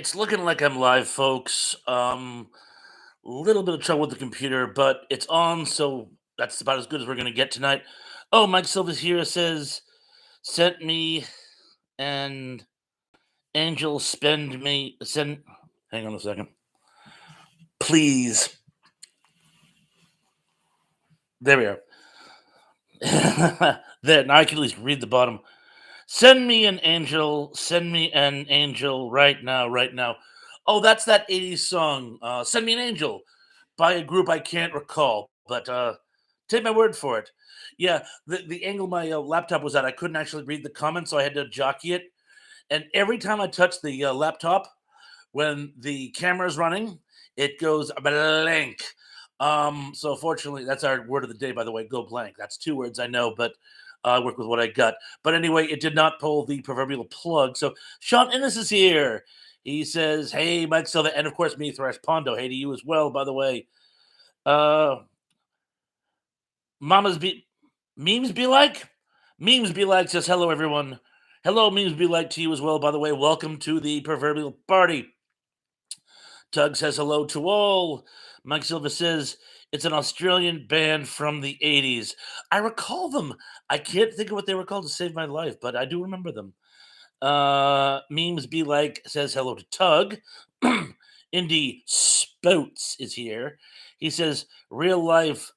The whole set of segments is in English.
It's looking like I'm live, folks. Little bit of trouble with the computer, but it's on, so that's about as good as we're gonna get tonight. Oh, Mike Silva's here says sent me an angel spend me send hang on a second. Please. There we are. There, now I can at least read the bottom. Send me an angel right now, right now. Oh, that's that 80s song, Send Me an Angel by a group I can't recall, but take my word for it. Yeah, the angle my laptop was at, I couldn't actually read the comments, so I had to jockey it. And every time I touch the laptop, when the camera's running, it goes blank. So fortunately, that's our word of the day, by the way. Go blank. That's two words I know, but I work with what I got. But anyway, it did not pull the proverbial plug. So Sean Innes is here. He says, "Hey, Mike Silva," and of course me, Thrash Pondo. Hey to you as well, by the way. Uh, Mamas be memes be like memes be like says hello everyone. Hello, memes be like to you as well. By the way, welcome to the proverbial party. Tug says hello to all. Mike Silva says it's an Australian band from the 80s. I recall them. I can't think of what they were called to save my life, but I do remember them. Memes be like says hello to Tug. Indy Spouts is here. He says real life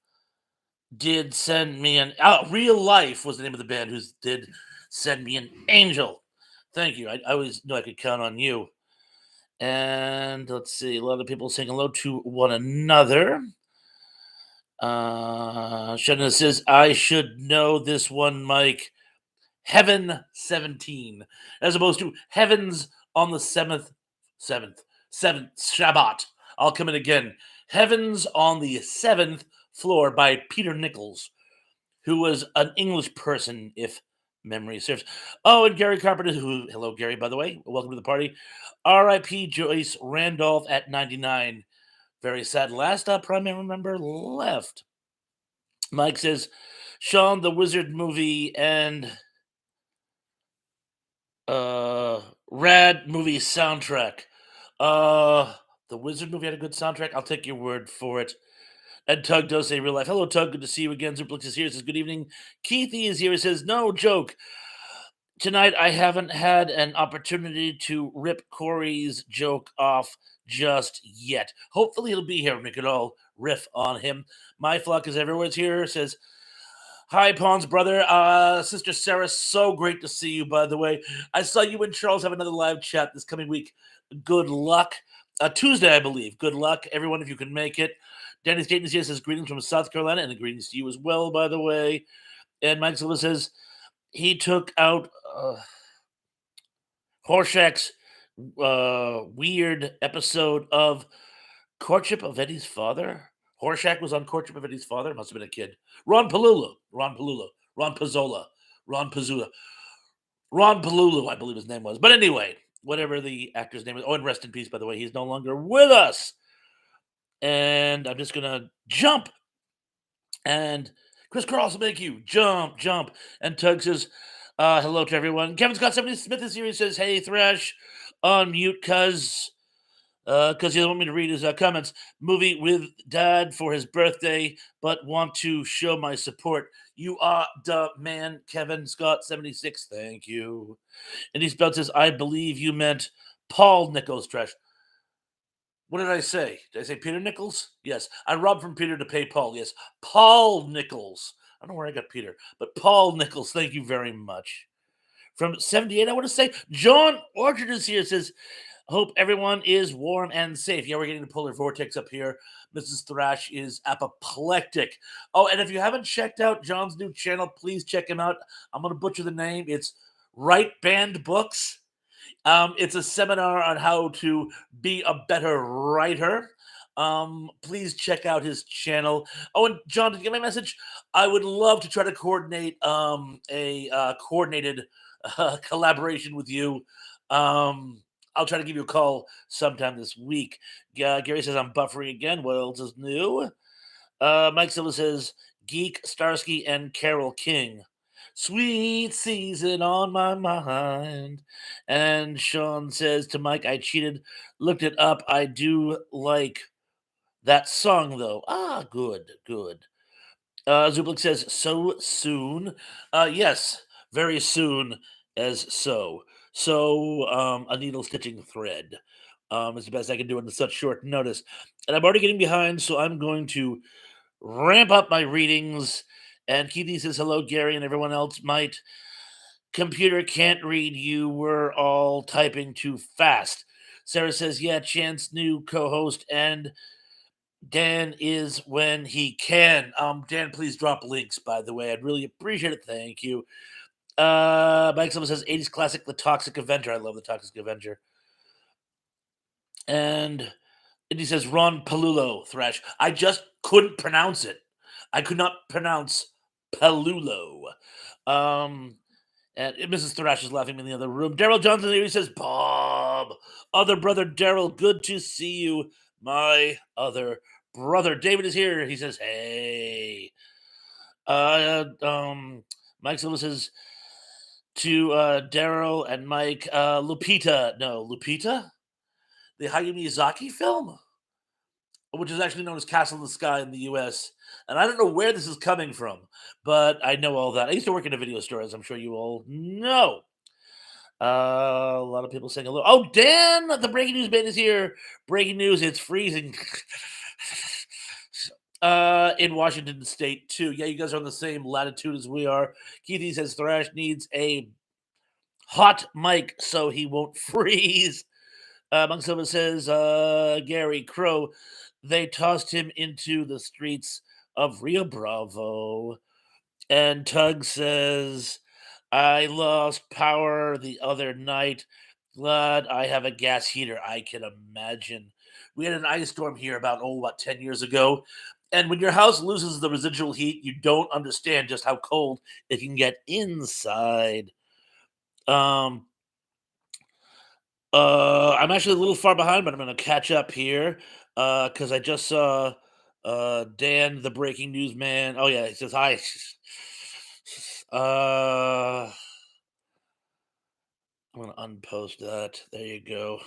did send me an real life was the name of the band who did send me an angel. Thank you. I always knew I could count on you. And let's see, a lot of people saying hello to one another. Shannon says, I should know this one, Mike. Heaven 17, as opposed to Heavens on the seventh Shabbat. I'll come in again. Heavens on the seventh floor by Peter Nichols, who was an English person, if memory serves. Oh, and Gary Carpenter, who, hello, Gary, by the way, welcome to the party. R.I.P. Joyce Randolph at 99. Very sad. Last primary member left. Mike says, Sean, the Wizard movie and Rad movie soundtrack. The Wizard movie had a good soundtrack. I'll take your word for it. And Tug does say real life. Hello, Tug. Good to see you again. Zuplix is here. Says good evening. Keithy is here. He says no joke. Tonight I haven't had an opportunity to rip Corey's joke off just yet. Hopefully he'll be here. We could all riff on him. My flock is everywhere's here. Says hi, Pawns brother. Sister Sarah, so great to see you, by the way. I saw you and Charles have another live chat this coming week. Good luck. Tuesday, I believe. Good luck, everyone, if you can make it. Danny Staten here says greetings from South Carolina, and greetings to you as well, by the way. And Mike Silva says he took out Horshack's weird episode of Courtship of Eddie's Father. Horshack was on Courtship of Eddie's Father. Must have been a kid. Ron Palula. Ron Pizzola. Ron Palulu, I believe his name was. But anyway, whatever the actor's name is. Oh, and rest in peace, by the way. He's no longer with us. And I'm just going to jump. And Chris Carlson, thank you. Jump. And Tug says, hello to everyone. Kevin Scott 70 Smith is here. He says, hey, Thrash, on mute, because he doesn't want me to read his comments. Movie with Dad for his birthday, but want to show my support. You are the man, Kevin Scott 76. Thank you. And he spelled says, I believe you meant Paul Nichols, Trash. What did I say? Did I say Peter Nichols? Yes. I robbed from Peter to pay Paul. Yes. Paul Nichols. I don't know where I got Peter, but Paul Nichols. Thank you very much. From 78, I want to say John Orchard is here. Says, hope everyone is warm and safe. Yeah, we're getting the polar vortex up here. Mrs. Thrash is apoplectic. Oh, and if you haven't checked out John's new channel, please check him out. I'm going to butcher the name. It's Right Band Books. It's a seminar on how to be a better writer. Please check out his channel. Oh, and John, did you get my message? I would love to try to coordinate a coordinated collaboration with you. I'll try to give you a call sometime this week. Gary says I'm buffering again. What else is new? Mike Silva says Geek, Starsky, and Carol King. Sweet season on my mind. And Sean says to Mike, I cheated, looked it up. I do like that song though. Ah, good, good. Zublik says, so soon. Yes, very soon as so. So, a needle stitching thread is the best I can do in such short notice. And I'm already getting behind, so I'm going to ramp up my readings. And Keithy says, hello, Gary, and everyone else. Might computer can't read you. We're all typing too fast. Sarah says, yeah, Chance, new co host, and Dan is when he can. Dan, please drop links, by the way. I'd really appreciate it. Thank you. Mike Silva says 80s classic, The Toxic Avenger. I love The Toxic Avenger. And he says Ron Palulo Thrash. I just couldn't pronounce it. I could not pronounce Palulo. And Mrs. Thrash is laughing in the other room. Daryl Johnson here, he says, Bob, other brother Daryl, good to see you, my other brother. David is here. He says, hey. Mike Silva says to Daryl and Mike, Lupita. No, Lupita? The Hayao Miyazaki film? Which is actually known as Castle in the Sky in the US. And I don't know where this is coming from, but I know all that. I used to work in a video store, as I'm sure you all know. A lot of people saying hello. Oh, Dan, the breaking news man is here. Breaking news, it's freezing. In Washington State, too. Yeah, you guys are on the same latitude as we are. Keithy says Thrash needs a hot mic so he won't freeze. Monk Silva says, Gary Crow, they tossed him into the streets of Rio Bravo. And Tug says, I lost power the other night. Glad I have a gas heater. I can imagine. We had an ice storm here about, 10 years ago. And when your house loses the residual heat, you don't understand just how cold it can get inside. I'm actually a little far behind, but I'm going to catch up here because I just saw Dan, the breaking news man. Oh yeah, he says hi. I'm going to unpost that. There you go.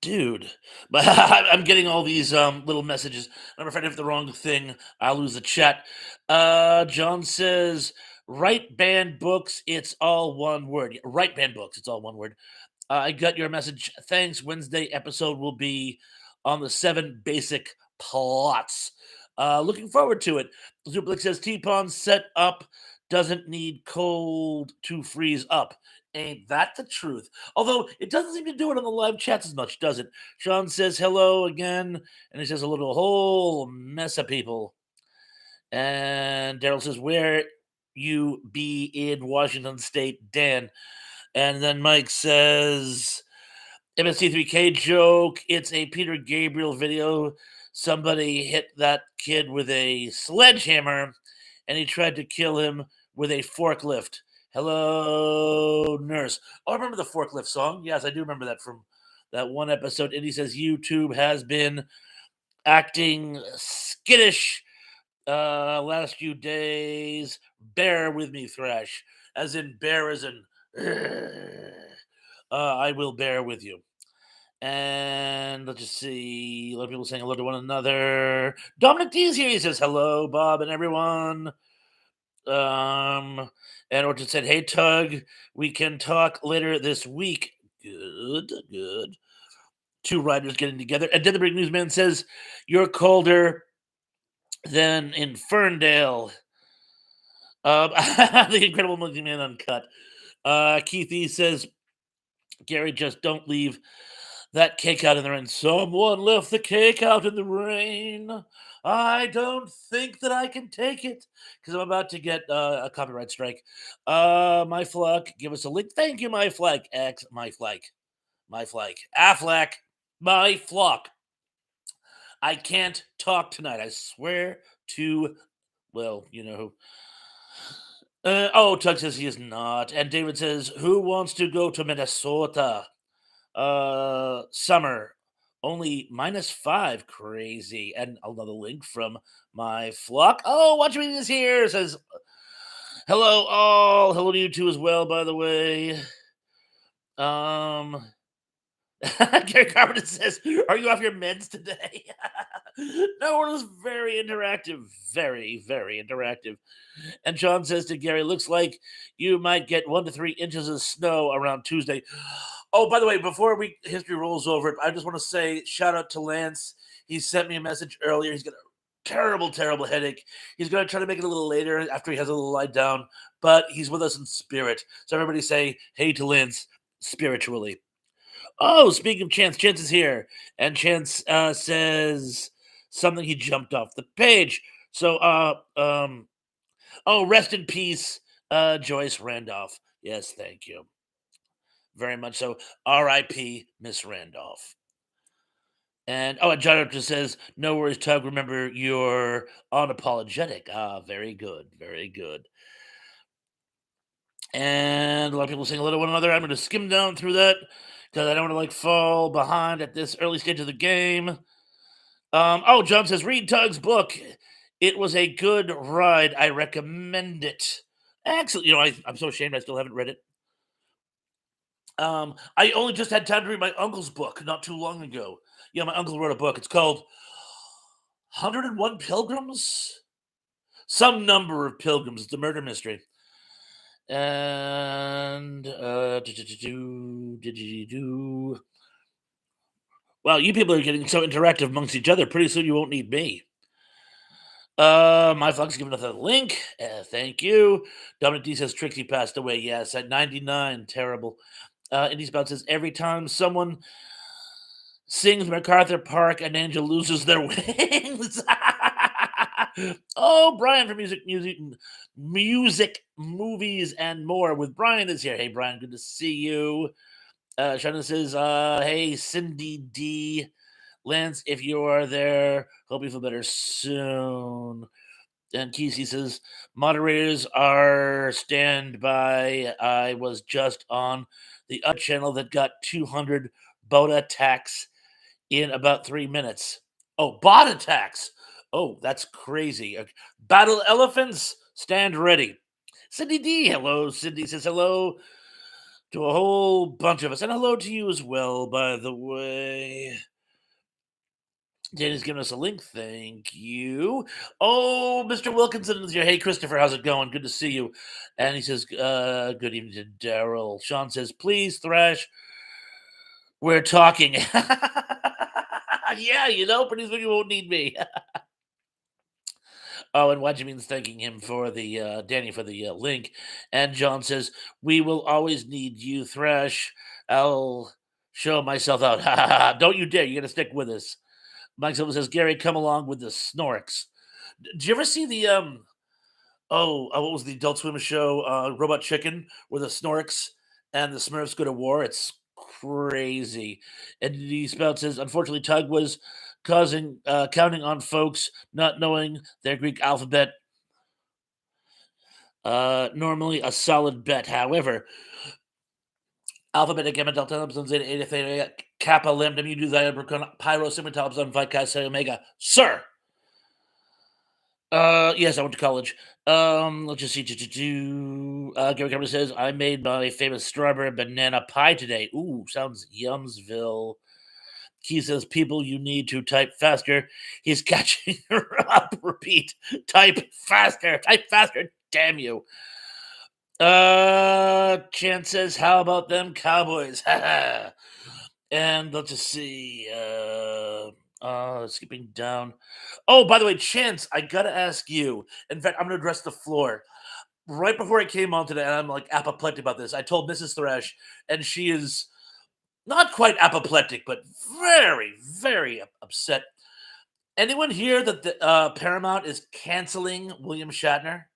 Dude, but I'm getting all these little messages. I'm afraid I have the wrong thing. I'll lose the chat. John says, "Right band books. It's all one word. Right band books. It's all one word." I got your message. Thanks. Wednesday episode will be on the 7 basic plots. Looking forward to it. Zuplik says T-Pon set up doesn't need cold to freeze up. Ain't that the truth? Although it doesn't seem to do it on the live chats as much, does it? Sean says hello again, and he says a little whole mess of people. And Daryl says, where you be in Washington State, Dan? And then Mike says, MST3K joke. It's a Peter Gabriel video. Somebody hit that kid with a sledgehammer and he tried to kill him with a forklift. Hello, nurse. Oh, I remember the forklift song. Yes, I do remember that from that one episode. And he says YouTube has been acting skittish last few days. Bear with me, Thrash. As in bear as in I will bear with you. And let's just see. A lot of people saying hello to one another. Dominic D's here. He says hello, Bob and everyone. And Orchard said, hey, Tug, we can talk later this week. Good, good. 2 writers getting together. And then the Breaking Newsman says, you're colder than in Ferndale. The Incredible Monkey Man Uncut. Keith E says, Gary, just don't leave that cake out in the rain. Someone left the cake out in the rain. I don't think that I can take it because I'm about to get a copyright strike. My Flack, give us a link. Thank you, my Flack. My Flack. Affleck, my flock. I can't talk tonight. I swear to, well, you know who. Tug says he is not. And David says, who wants to go to Minnesota? Summer Only -5. Crazy. And another link from my flock. Oh, Watch Me is here. Says, hello, all. Hello to you too as well, by the way. Um, Gary Carpenter says, "Are you off your meds today?" No, it was very interactive, very interactive. And Sean says to Gary, "Looks like you might get 1 to 3 inches of snow around Tuesday." Oh, by the way, before we history rolls over, I just want to say shout out to Lance. He sent me a message earlier. He's got a terrible headache. He's going to try to make it a little later after he has a little lie down, but he's with us in spirit. So everybody say hey to Lance spiritually. Oh, speaking of Chance, Chance is here, and Chance says something. He jumped off the page. So, oh, rest in peace, Joyce Randolph. Yes, thank you very much. So, R.I.P. Miss Randolph. And oh, and John just says, "No worries, Tug. Remember, you're unapologetic." Ah, very good, very good. And a lot of people saying hello to one another. I'm going to skim down through that because I don't want to like fall behind at this early stage of the game. Oh, John says, read Tug's book. It was a good ride. I recommend it. Excellent. I'm so ashamed I still haven't read it. I only just had time to read my uncle's book not too long ago. Yeah, my uncle wrote a book. It's called 101 Pilgrims? Some number of pilgrims. It's a murder mystery. And well, you people are getting so interactive amongst each other. Pretty soon you won't need me. My Fox giving us a link. Thank you. Dominic D says Trixie passed away. Yes, at 99. Terrible. Indy Spout says every time someone sings MacArthur Park, an angel loses their wings. Oh, Brian from music, movies, and more with Brian is here. Hey, Brian, good to see you. Shannon says, hey, Cindy D. Lance, if you are there, hope you feel better soon. And Kesey says, moderators are standby. I was just on the other channel that got 200 bot attacks in about 3 minutes. Oh, bot attacks. Oh, that's crazy. Battle elephants, stand ready. Cindy D, hello. Cindy says hello to a whole bunch of us. And hello to you as well, by the way. Danny's giving us a link. Thank you. Oh, Mr. Wilkinson is here. Hey, Christopher, how's it going? Good to see you. And he says, good evening to Daryl. Sean says, please, Thrash, we're talking. Yeah, pretty soon you won't need me. Oh, and Wajimeen's thanking him for the Danny for the link. And John says, we will always need you, Thrash. I'll show myself out. Don't you dare. You're going to stick with us. Mike Silva says, Gary, come along with the Snorks. Did you ever see the what was the Adult Swim show, Robot Chicken, where the Snorks and the Smurfs go to war? It's crazy. And the spout says, unfortunately, Tug was counting on folks not knowing their Greek alphabet. Normally a solid bet. However, Alphabet Gamma Delta Epsilon Zeta Eta Theta Kappa Lambda Mu Du Xi Pyro Sigma Tau Epsilon Phi Chi Psi Omega. Sir. Yes, I went to college. Let's just see. Gary Cameron says, I made my famous strawberry banana pie today. Ooh, sounds yumsville. He says, people, you need to type faster. He's catching her up. Repeat. Type faster. Type faster. Damn you. Chance says, how about them Cowboys? And let's just see. Skipping down. Oh, by the way, Chance, I gotta ask you. In fact, I'm gonna address the floor. Right before I came on today, and I'm like apoplectic about this. I told Mrs. Thrash, and she is not quite apoplectic, but very upset. Anyone hear that the Paramount is canceling William Shatner?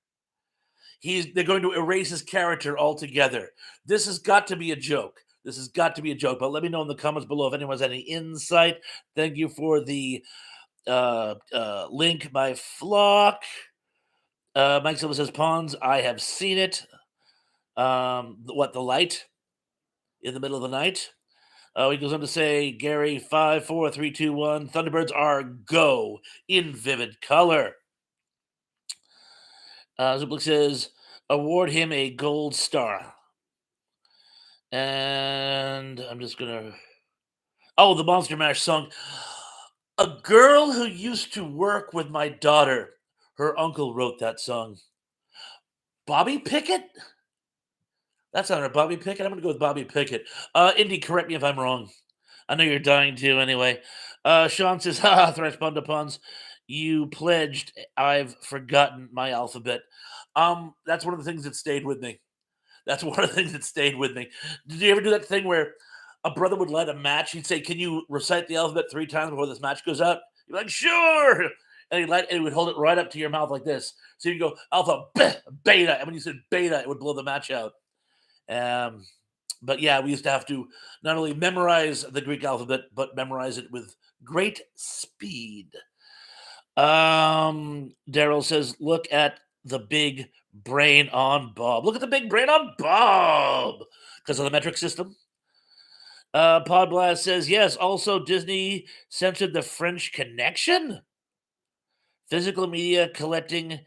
They're going to erase his character altogether. This has got to be a joke. This has got to be a joke. But let me know in the comments below if anyone has any insight. Thank you for the link, my flock. Mike Silva says, Pawns, I have seen it. The light in the middle of the night. He goes on to say, Gary, 5, 4, 3, 2, 1. Thunderbirds are go in vivid color. Zublik says, award him a gold star. And I'm just going to. Oh, the Monster Mash song. A girl who used to work with my daughter. Her uncle wrote that song. Bobby Pickett? That's not her. Bobby Pickett? I'm going to go with Bobby Pickett. Indy, correct me if I'm wrong. I know you're dying to anyway. Sean says, haha, Thresh Bunda Puns. You pledged. I've forgotten my alphabet. That's one of the things that stayed with me. That's one of the things that stayed with me. Did you ever do that thing where a brother would light a match? He'd say, can you recite the alphabet 3 times before this match goes out? You're like, sure. And he would hold it right up to your mouth like this. So you go alpha, beta. And when you said beta, it would blow the match out. But yeah, we used to have to not only memorize the Greek alphabet, but memorize it with great speed. Daryl says, look at the big brain on Bob. Look at the big brain on Bob because of the metric system. Podblast says, yes, also Disney censored the French Connection. Physical media collecting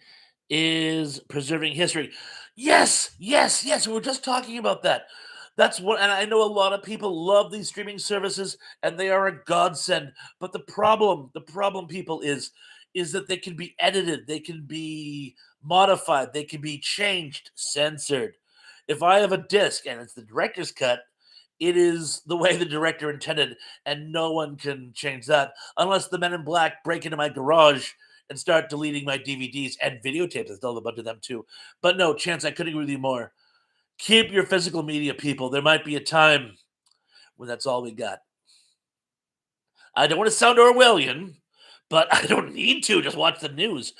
is preserving history. Yes. We were just talking about that. That's what, and I know a lot of people love these streaming services, and they are a godsend. But the problem, people, is that they can be edited, they can be modified, they can be changed, censored. If I have a disc and it's the director's cut, it is the way the director intended, and no one can change that unless the Men in Black break into my garage and start deleting my DVDs and videotapes. I still have a bunch of them too. But no, Chance, I couldn't agree with you more. Keep your physical media, people. There might be a time when that's all we got. I don't want to sound Orwellian, but I don't need to. Just watch the news.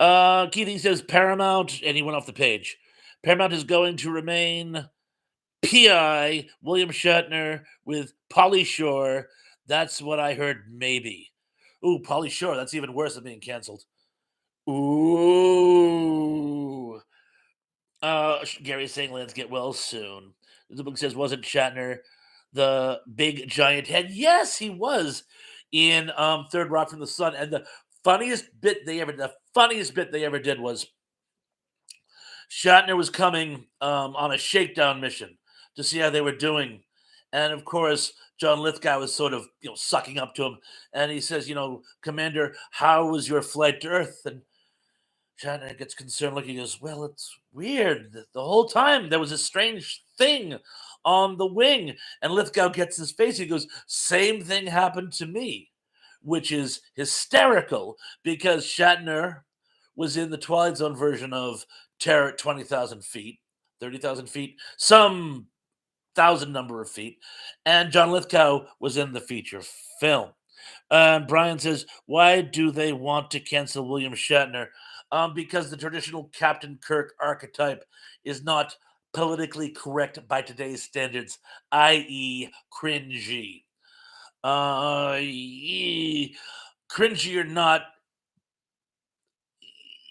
Keithy says Paramount, and he went off the page. Paramount is going to remain PI William Shatner with Pauly Shore. That's what I heard, maybe. Ooh, Pauly Shore. That's even worse than being canceled. Ooh. Gary's saying, let's get well soon. The book says, wasn't Shatner the big giant head? Yes, he was in Third Rock from the Sun. And the funniest bit they ever did was Shatner was coming on a shakedown mission to see how they were doing. And of course, John Lithgow was sort of, sucking up to him. And he says, Commander, how was your flight to Earth? And Shatner gets concerned looking. He goes, well, it's weird. The whole time there was a strange thing on the wing. And Lithgow gets his face. He goes, same thing happened to me, which is hysterical because Shatner was in the Twilight Zone version of Terror at 20,000 feet, 30,000 feet, some thousand number of feet. And John Lithgow was in the feature film. Brian says, why do they want to cancel William Shatner? Because the traditional Captain Kirk archetype is not politically correct by today's standards, i.e., cringy. Cringy or not,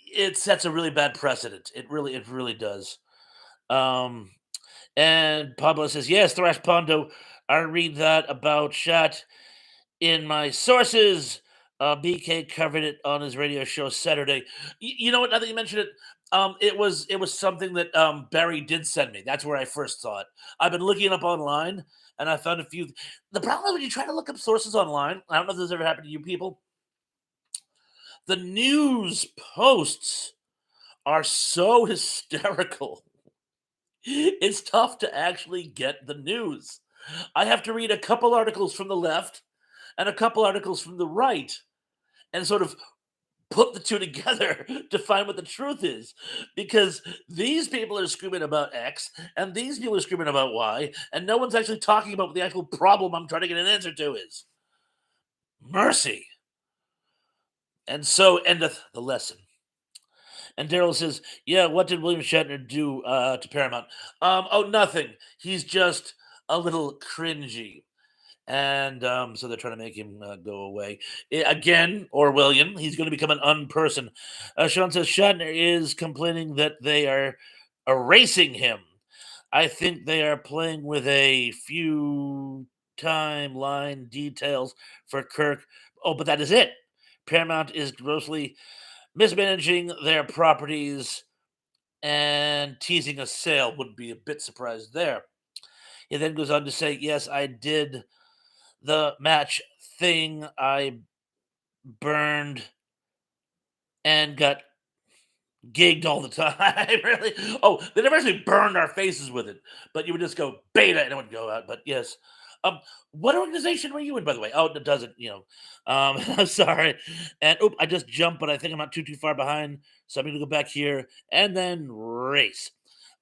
it sets a really bad precedent. It really does. And Pablo says, yes, Thrash Pondo, I read that about Shat in my sources. BK covered it on his radio show Saturday. You know what? Now that you mentioned it, it was something that Barry did send me. That's where I first saw it. I've been looking it up online, and I found a few. The problem is when you try to look up sources online. I don't know if this ever happened to you people. The news posts are so hysterical. It's tough to actually get the news. I have to read a couple articles from the left and a couple articles from the right and sort of put the two together to find what the truth is, because these people are screaming about X and these people are screaming about Y, and no one's actually talking about what the actual problem I'm trying to get an answer to is. Mercy. And so endeth the lesson. And Daryl says, yeah, what did William Shatner do to Paramount? Oh, nothing. He's just a little cringy. And so they're trying to make him go away. Again, Orwellian, he's going to become an unperson. Sean says Shatner is complaining that they are erasing him. I think they are playing with a few timeline details for Kirk. Oh, but that is it. Paramount is grossly mismanaging their properties and teasing a sale. Would be a bit surprised there. He then goes on to say, "Yes, I did the match thing. I burned and got gigged all the time." Really? Oh, they never actually burned our faces with it, but you would just go beta and it would go out. But yes. Um, what organization were you in, by the way? Oh, it doesn't, I'm sorry. And I just jumped, but I think I'm not too far behind. So I'm gonna go back here and then race.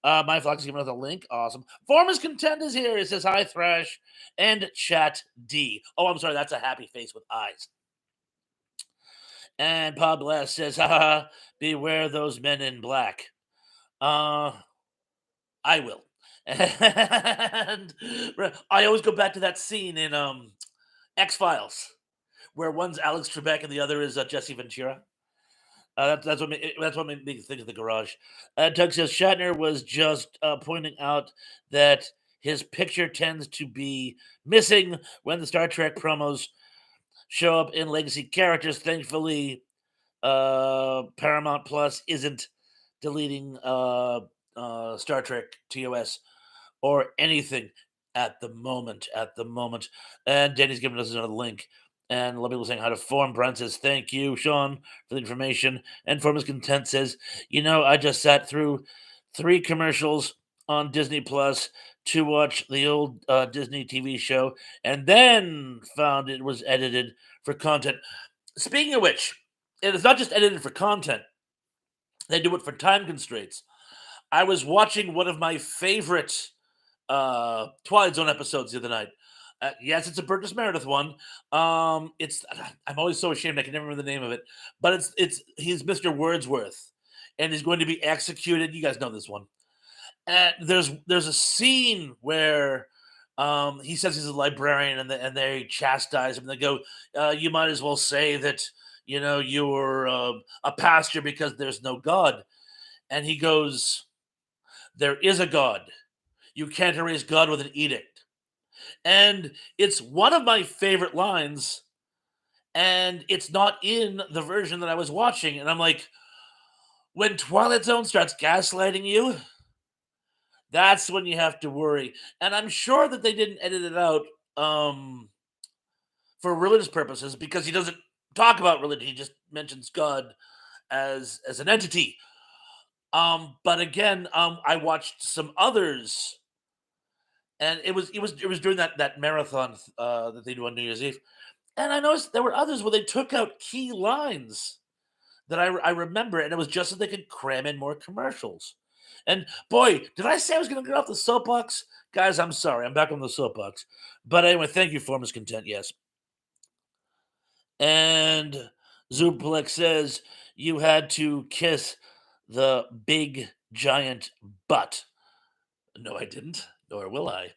My Fox is giving us a link. Awesome. Former's content is here. It says hi, Thrash and Chat D. Oh, I'm sorry, that's a happy face with eyes. And Pablo says, haha, beware those men in black. Uh, I will. And I always go back to that scene in X Files where one's Alex Trebek and the other is Jesse Ventura. That's what made me think of the garage. Doug says Shatner was just pointing out that his picture tends to be missing when the Star Trek promos show up in legacy characters. Thankfully, Paramount Plus isn't deleting Star Trek TOS or anything at the moment. And Danny's giving us another link. And a lot of people saying how to form. Brent says, "Thank you, Sean, for the information." And Form is Content says, I just sat through 3 commercials on Disney Plus to watch the old Disney TV show and then found it was edited for content. Speaking of which, it is not just edited for content, they do it for time constraints. I was watching one of my favorite Twilight Zone episodes the other night. Yes, it's a Burgess Meredith one. It's I'm always so ashamed I can never remember the name of it, but he's Mr. Wordsworth, and he's going to be executed. You guys know this one. And there's a scene where he says he's a librarian, and they chastise him. They go, "You might as well say that you're a pastor because there's no God." And he goes, "There is a God. You can't erase God with an edict." And it's one of my favorite lines, and it's not in the version that I was watching. And I'm like, when Twilight Zone starts gaslighting you, that's when you have to worry. And I'm sure that they didn't edit it out for religious purposes because he doesn't talk about religion. He just mentions God as an entity. But again, I watched some others, and it was during that marathon that they do on New Year's Eve, and I noticed there were others where they took out key lines that I remember, and it was just so they could cram in more commercials. And boy, did I say I was going to get off the soapbox, guys? I'm sorry, I'm back on the soapbox. But anyway, thank you, Formers Content. Yes, and Zuplex says you had to kiss the big giant butt. No, I didn't. Nor will I.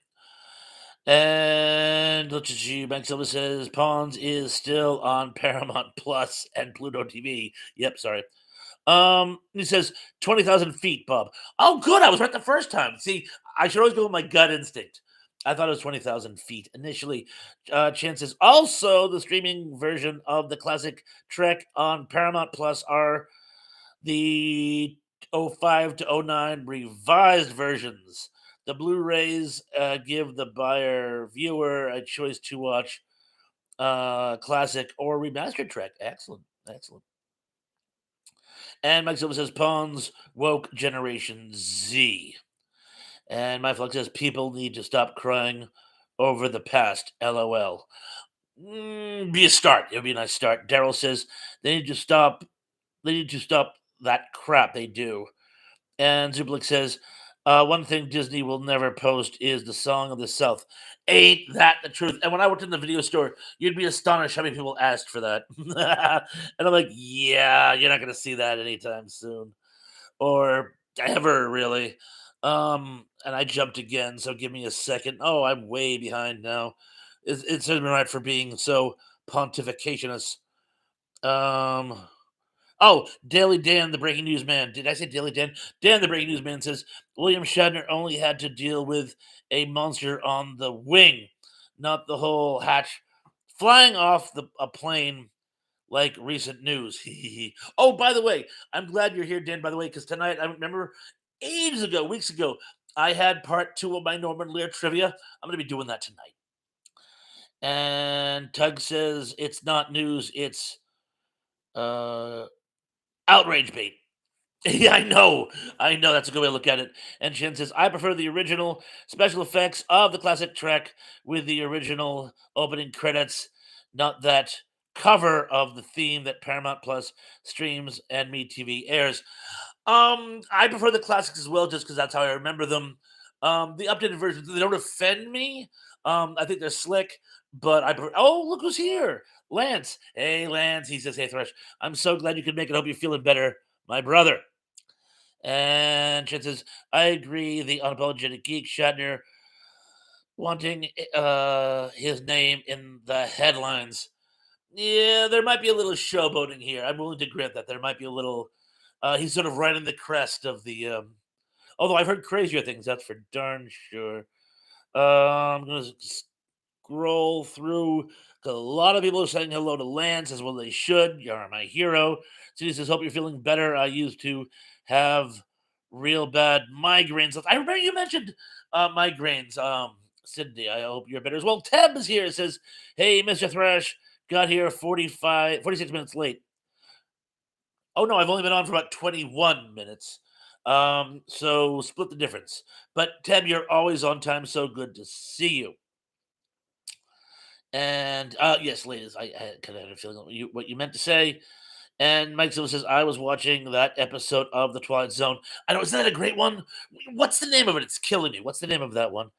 And let's see, Bank Silva says Pawns is still on Paramount Plus and Pluto TV. Yep, sorry. He says 20,000 feet, Bob. Oh, good. I was right the first time. See, I should always go with my gut instinct. I thought it was 20,000 feet initially. Chances also the streaming version of the classic Trek on Paramount Plus are the '05 to '09 revised versions. The Blu-rays give the buyer viewer a choice to watch classic or remastered Trek. Excellent, excellent. And Mike Silva says Pawns woke Generation Z. And my Flux says people need to stop crying over the past. LOL. Be a start. It would be a nice start. Daryl says they need to stop. They need to stop that crap they do. And Zublik says, one thing Disney will never post is the Song of the South. Ain't that the truth? And when I worked in the video store, you'd be astonished how many people asked for that. And I'm like, yeah, you're not going to see that anytime soon or ever, really. And I jumped again, so give me a second. Oh, I'm way behind now. It's been right for being so pontificationist. Um, Oh, Daily Dan, the breaking news man. Did I say Daily Dan? Dan, the breaking news man says William Shatner only had to deal with a monster on the wing. not the whole hatch flying off a plane like recent news. Oh, by the way, I'm glad you're here, Dan. By the way, because tonight I remember ages ago, weeks ago, I had part two of my Norman Lear trivia. I'm going to be doing that tonight. And Tug says it's not news; it's uh, outrage bait. Yeah, I know. That's a good way to look at it. And Shin says, I prefer the original special effects of the classic Trek with the original opening credits, not that cover of the theme that Paramount Plus streams and Me TV airs. I prefer the classics as well, just because that's how I remember them. The updated versions, they don't offend me. I think they're slick, but I prefer. Oh, look who's here, Lance. Hey, Lance. He says, "Hey, Thresh, I'm so glad you could make it. Hope you're feeling better, my brother." And Chen says, I agree. The unapologetic geek Shatner wanting his name in the headlines. Yeah, there might be a little showboating here. I'm willing to grant that there might be a little. He's sort of riding the crest of the. Although I've heard crazier things, that's for darn sure. I'm gonna scroll through. 'Cause a lot of people are saying hello to Lance as well. They should. You're my hero. So he says, "Hope you're feeling better. I used to have real bad migraines." I remember you mentioned migraines. Sydney, I hope you're better as well. Teb is here. It says, "Hey, Mr. Thrash, got here 46 minutes late. Oh no, I've only been on for about 21 minutes. So split the difference. But Teb, you're always on time. So good to see you." And yes, ladies, I kind of had a feeling what you meant to say. And Mike Silva says, I was watching that episode of The Twilight Zone. I know, isn't that a great one? What's the name of it? It's killing me. What's the name of that one?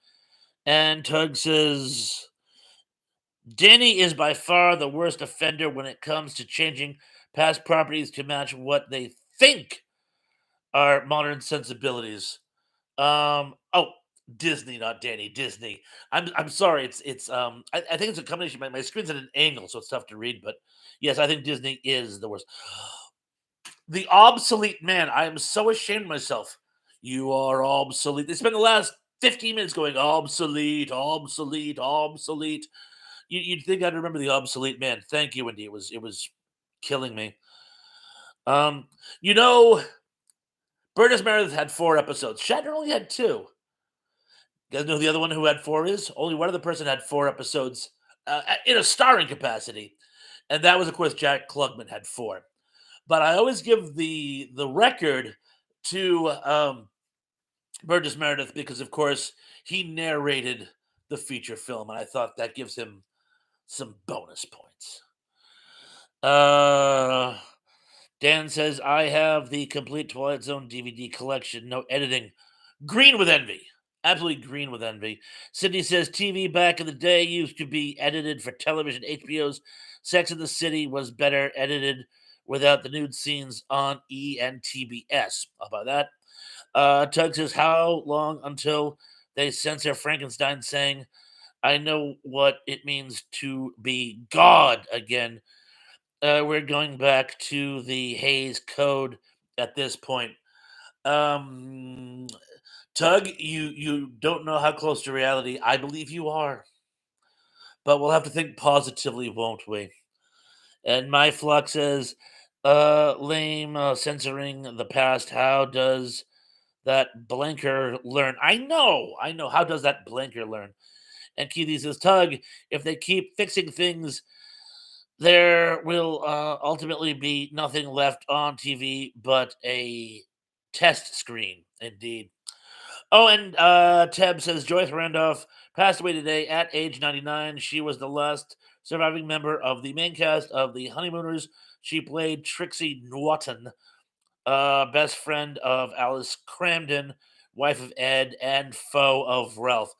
And Tug says, Danny is by far the worst offender when it comes to changing past properties to match what they think are modern sensibilities. Oh, Disney, not Danny. Disney. I'm sorry. I think it's a combination. My screen's at an angle, so it's tough to read. But yes, I think Disney is the worst. The obsolete man. I am so ashamed of myself. You are obsolete. They spent the last 15 minutes going obsolete, obsolete, obsolete. You'd think I'd remember the obsolete man. Thank you, Wendy. It was killing me. Um, you know, Burgess Meredith had 4 episodes. Shatner only had two. You guys know who the other one who had four is? Only one other person had 4 episodes in a starring capacity, and that was, of course, Jack Klugman had four. But I always give the record to Burgess Meredith because, of course, he narrated the feature film, and I thought that gives him some bonus points. Uh, Dan says I have the complete Twilight Zone DVD collection, no editing. Green with envy. Absolutely green with envy. Sydney says TV back in the day used to be edited for television. HBO's Sex and the City was better edited without the nude scenes on E and TBS. How about that? Tug says, how long until they censor Frankenstein saying, I know what it means to be God again? We're going back to the Hayes Code at this point. Um, Tug, you don't know how close to reality I believe you are, but we'll have to think positively, won't we? And my flux says, lame censoring the past. How does that blanker learn? I know. How does that blanker learn? And Keithy says, Tug, if they keep fixing things, there will ultimately be nothing left on TV but a test screen. Indeed. Oh, and Teb says Joyce Randolph passed away today at age 99. She was the last surviving member of the main cast of The Honeymooners. She played Trixie Norton, best friend of Alice Cramden, wife of Ed, and foe of Ralph.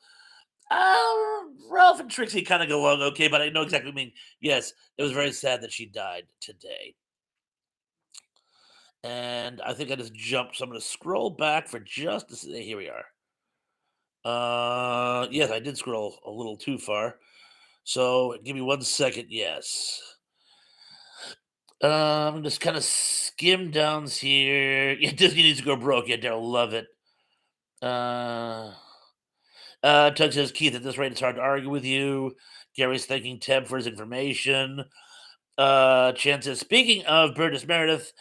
Ralph and Trixie kind of go along okay, but I know exactly what you mean. Yes, it was very sad that she died today. And I think I just jumped, so I'm going to scroll back for just a second. Here we are. Yes, I did scroll a little too far. So give me 1 second. Yes. Just kind of skim downs here. Yeah, Disney needs to go broke. Yeah, Daryl, love it. Uh, Tug says, Keith, at this rate, it's hard to argue with you. Gary's thanking Teb for his information. Chan says, speaking of Burgess Meredith,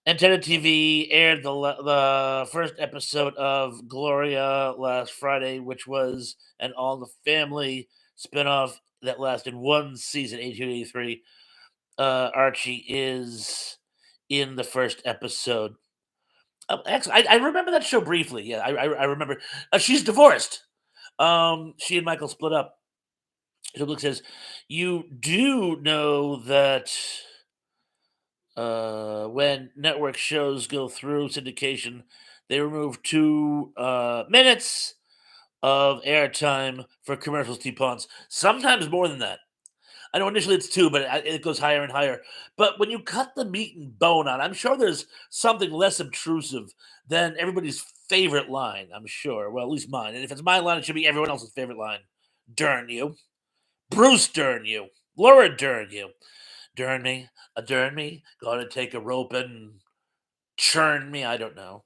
Antenna TV aired the first episode of Gloria last Friday, which was an All in the Family spinoff that lasted one season, 82-83. Archie is in the first episode. Excellent. I remember that show briefly. Yeah, I remember. She's divorced. She and Michael split up. So Luke says, you do know that when network shows go through syndication, they remove 2 minutes of airtime for commercials, T-Pawns. Sometimes more than that. I know initially it's 2, but it goes higher and higher. But when you cut the meat and bone on, I'm sure there's something less obtrusive than everybody's favorite line, I'm sure. Well, at least mine. And if it's my line, it should be everyone else's favorite line. Darn you. Bruce darn you. Laura darn you. Darn me. Darn me. Gonna take a rope and churn me. I don't know.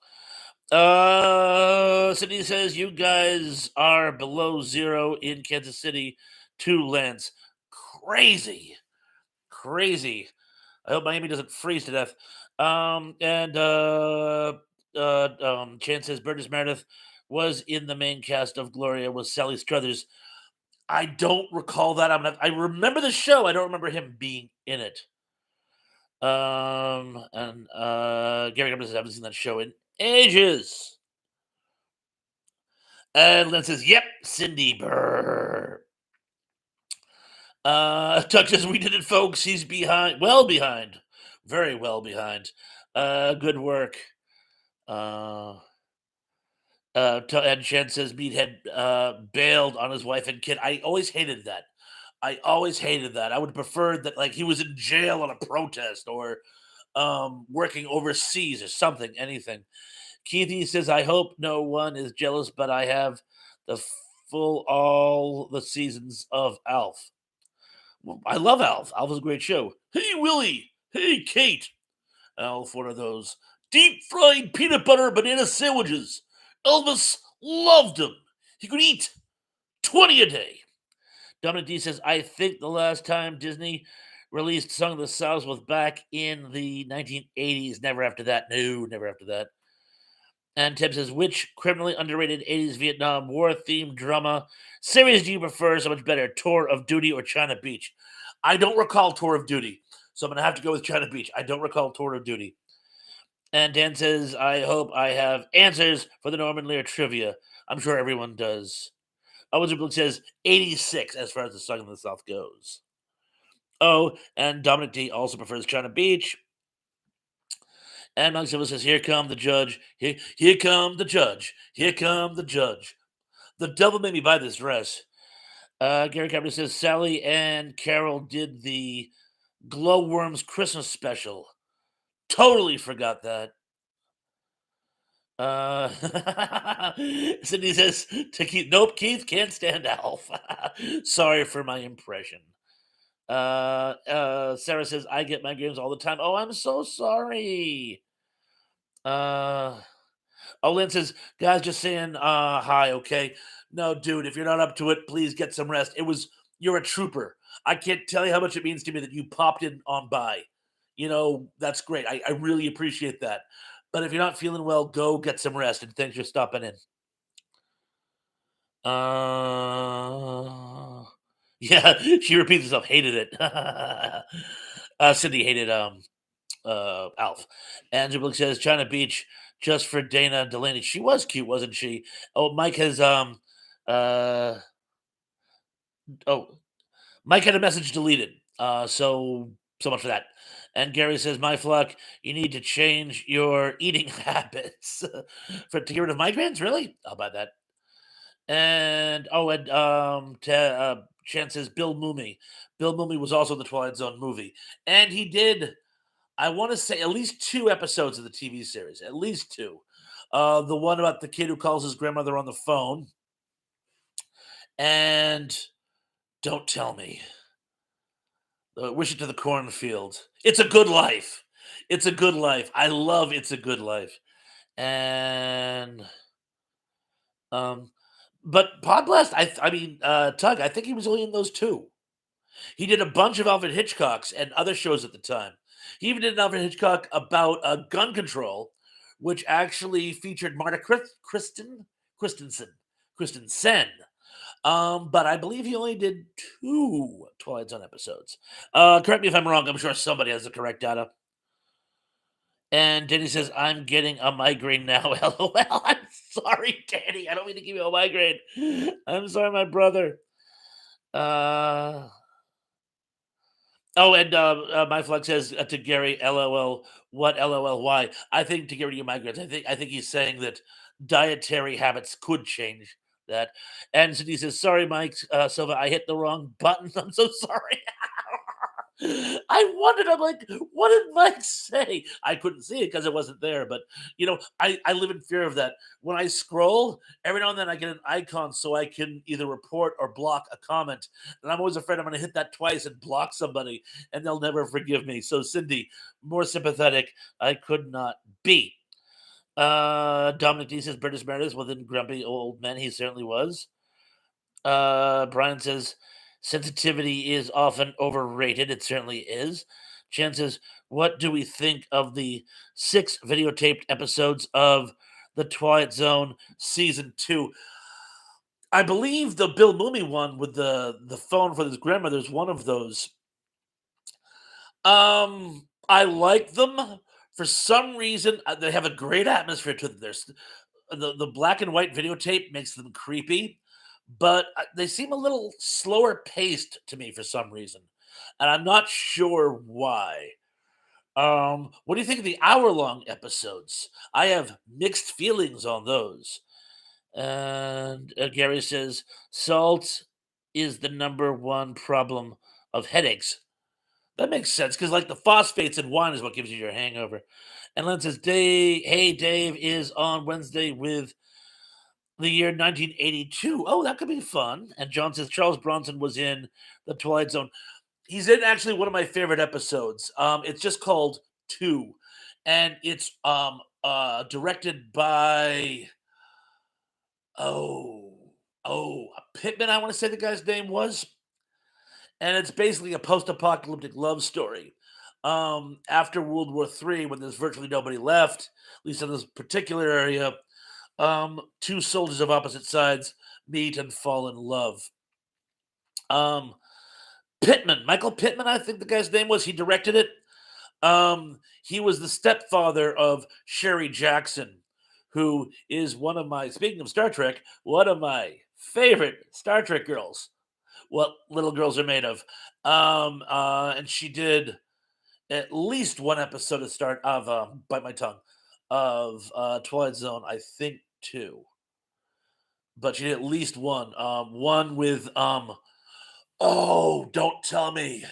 Sydney says, you guys are below zero in Kansas City. 2 Lance. Crazy. Crazy. I hope Miami doesn't freeze to death. Chan says Burgess Meredith was in the main cast of Gloria with Sally Struthers. I don't recall that. I remember the show. I don't remember him being in it. Gary Gummer says I haven't seen that show in ages. And Lynn says, "Yep, Cindy Burr." Tuck says, "We did it, folks. He's behind, well behind, very well behind. Good work." And Shen says Meathead bailed on his wife and kid. I always hated that. I always hated that. I would prefer that, like, he was in jail on a protest or working overseas or something, anything. Keithy says, I hope no one is jealous, but I have the full all the seasons of Alf. Well, I love Alf. Alf is a great show. Hey, Willie. Hey, Kate. Alf, one of those deep fried peanut butter banana sandwiches. Elvis loved them. He could eat 20 a day. Dominic D says, I think the last time Disney released Song of the South was back in the 1980s. Never after that. No, never after that. And Tim says, which criminally underrated 80s Vietnam War themed drama series do you prefer so much better, Tour of Duty or China Beach? I don't recall Tour of Duty, so I'm going to have to go with China Beach. I don't recall Tour of Duty. And Dan says, I hope I have answers for the Norman Lear trivia. I'm sure everyone does. Owen Blue says 86 as far as the Song of the South goes. Oh, and Dominic D also prefers China Beach. And Mike Silva says, here come the judge. Here come the judge. Here come the judge. The devil made me buy this dress. Gary Carpenter says, Sally and Carol did the Glowworms Christmas special. Totally forgot that. Cindy says, nope, Keith can't stand Alf. Sorry for my impression. Sarah says, I get my games all the time. Oh, I'm so sorry. Lynn says, guys, just saying hi, okay? No, dude, if you're not up to it, please get some rest. You're a trooper. I can't tell you how much it means to me that you popped in on by. You know, that's great. I really appreciate that. But if you're not feeling well, go get some rest, and thanks for stopping in. Yeah, she repeats herself. Hated it. Cindy hated Alf. And Blake says China Beach just for Dana Delaney. She was cute, wasn't she? Oh, Mike has uh Mike had a message deleted. So much for that. And Gary says, My Flock, you need to change your eating habits to get rid of migraines. Really? I'll buy that. And Chan says Bill Mumy. Bill Mumy was also in the Twilight Zone movie, and he did. I want to say at least 2 episodes of the TV series, at least 2. The one about the kid who calls his grandmother on the phone, and Don't Tell Me. Wish It to the Cornfield. It's a Good Life. It's a Good Life. I love It's a Good Life. And But Pod Blast, Tug, I think he was only in those 2. He did a bunch of Alfred Hitchcocks and other shows at the time. He even did an Alfred Hitchcock about, gun control, which actually featured Marta Christensen Christensen. But I believe he only did 2 Twilight Zone episodes. Correct me if I'm wrong, I'm sure somebody has the correct data. And Danny says, "I'm getting a migraine now, LOL." I'm sorry, Danny, I don't mean to give you a migraine. I'm sorry, my brother. Uh Oh, and, my flex says, to Gary, "LOL, what LOL, why?" I think to get rid of your migraines, I think he's saying that dietary habits could change that. And Cindy says, "Sorry, Mike, Silva, I hit the wrong button. I'm so sorry." I wondered, I'm like, "What did Mike say?" I couldn't see it because it wasn't there, but, I live in fear of that. When I scroll, every now and then I get an icon so I can either report or block a comment, and I'm always afraid I'm gonna hit that twice and block somebody, and they'll never forgive me. So, Cindy, more sympathetic I could not be. Dominic D says British Meredith within grumpy old men. He certainly was. Brian says sensitivity is often overrated. It certainly is. Chen says, "What do we think of the 6 videotaped episodes of The Twilight Zone season 2?" I believe the Bill Mooney one with the phone for his grandmother is one of those. I like them. For some reason, they have a great atmosphere to them. The black and white videotape makes them creepy, but they seem a little slower paced to me for some reason, and I'm not sure why. What do you think of the hour-long episodes? I have mixed feelings on those. And Gary says salt is the number one problem of headaches. That makes sense because, like, the phosphates in wine is what gives you your hangover. And Len says, Hey, Dave is on Wednesday with the year 1982. Oh, that could be fun." And John says, "Charles Bronson was in The Twilight Zone." He's in actually one of my favorite episodes. It's just called Two, and it's directed by, oh, Pittman, I want to say the guy's name was. And it's basically a post-apocalyptic love story. After World War III, when there's virtually nobody left, at least in this particular area, two soldiers of opposite sides meet and fall in love. Um, Pittman, Michael Pittman, I think the guy's name was. He directed it. He was the stepfather of Sherry Jackson, who is one of my, speaking of Star Trek, one of my favorite Star Trek girls. What little girls are made of. And she did at least one episode of start of bite my tongue of Twilight Zone. I think two, but she did at least one. One with oh, don't tell me,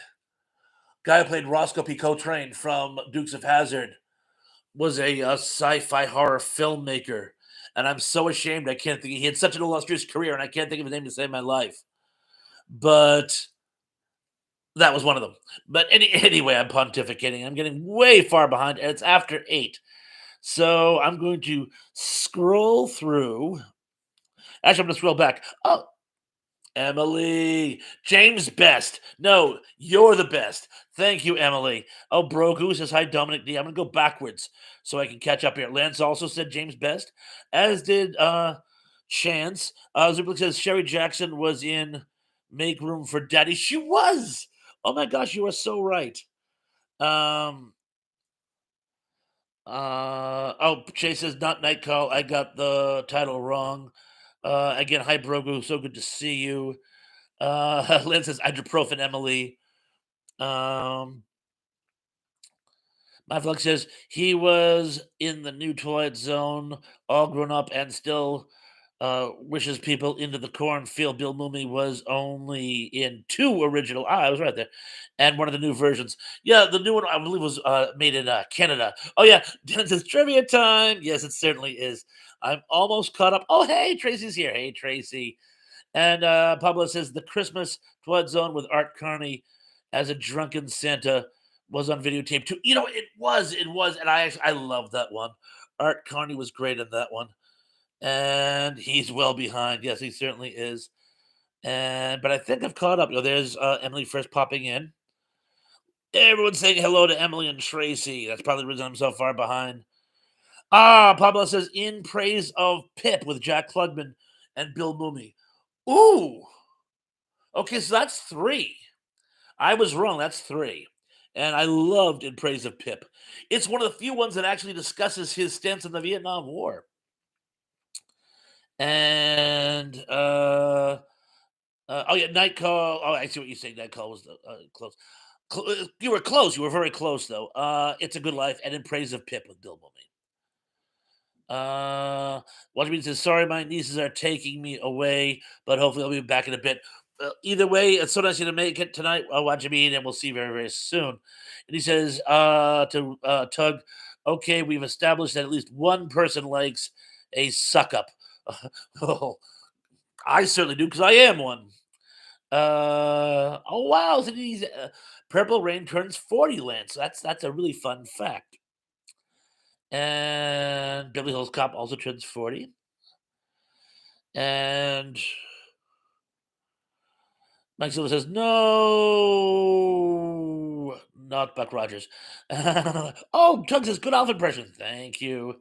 guy who played Roscoe P. Coltrane from Dukes of Hazard was a sci-fi horror filmmaker, and I'm so ashamed I can't think. He had such an illustrious career, and I can't think of his name to save my life. But that was one of them. But anyway, I'm pontificating. I'm getting way far behind, and it's after 8. So I'm going to scroll through. Actually, I'm going to scroll back. Oh, Emily. James Best. No, you're the best. Thank you, Emily. Oh, Brogu says, "Hi, Dominic D." I'm going to go backwards so I can catch up here. Lance also said James Best, as did Chance. Zublik says, "Sherry Jackson was in Make Room for Daddy." She was. Oh my gosh, you are so right. Um, oh, Chase says, "Not Night Call." I got the title wrong. Again, hi, Brogu. So good to see you. Lynn says, "Ibuprofen, Emily." Um, my vlog says, "He was in the new Twilight Zone, all grown up and still wishes people into the cornfield." Bill Mooney was only in 2 original. I was right there. And one of the new versions. Yeah, the new one, I believe, was made in Canada. Oh, yeah. Dan says, "Trivia time." Yes, it certainly is. I'm almost caught up. Oh, hey, Tracy's here. Hey, Tracy. And Pablo says, "The Christmas Twilight Zone with Art Carney as a drunken Santa was on videotape too." It was, and I love that one. Art Carney was great in that one. And he's well behind. Yes, he certainly is. But I think I've caught up. There's Emily first popping in. Everyone's saying hello to Emily and Tracy. That's probably the reason I'm so far behind. Pablo says in praise of Pip with Jack Klugman and Bill Mumy. Ooh. Okay, so that's 3. I was wrong. That's 3. And I loved In Praise of Pip. It's one of the few ones that actually discusses his stance in the Vietnam War. And oh yeah, Night Call. Oh, I see what you're saying. Night Call was close. You were close. You were very close though. It's a Good Life and In Praise of Pip with Bill Mumy. Watchman says, "Sorry, my nieces are taking me away, but hopefully I'll be back in a bit." Either way, it's so nice you to make it tonight. Watch me, and we'll see you very, very soon. And he says to Tug, "Okay, we've established that at least one person likes a suck up." Oh, I certainly do because I am one. Oh wow! So he's, Purple Rain turns 40, Lance. That's a really fun fact. And Beverly Hills Cop also turns 40. And Mike Silver says, no, not Buck Rogers. Oh, Tug says, good Alpha impression. Thank you.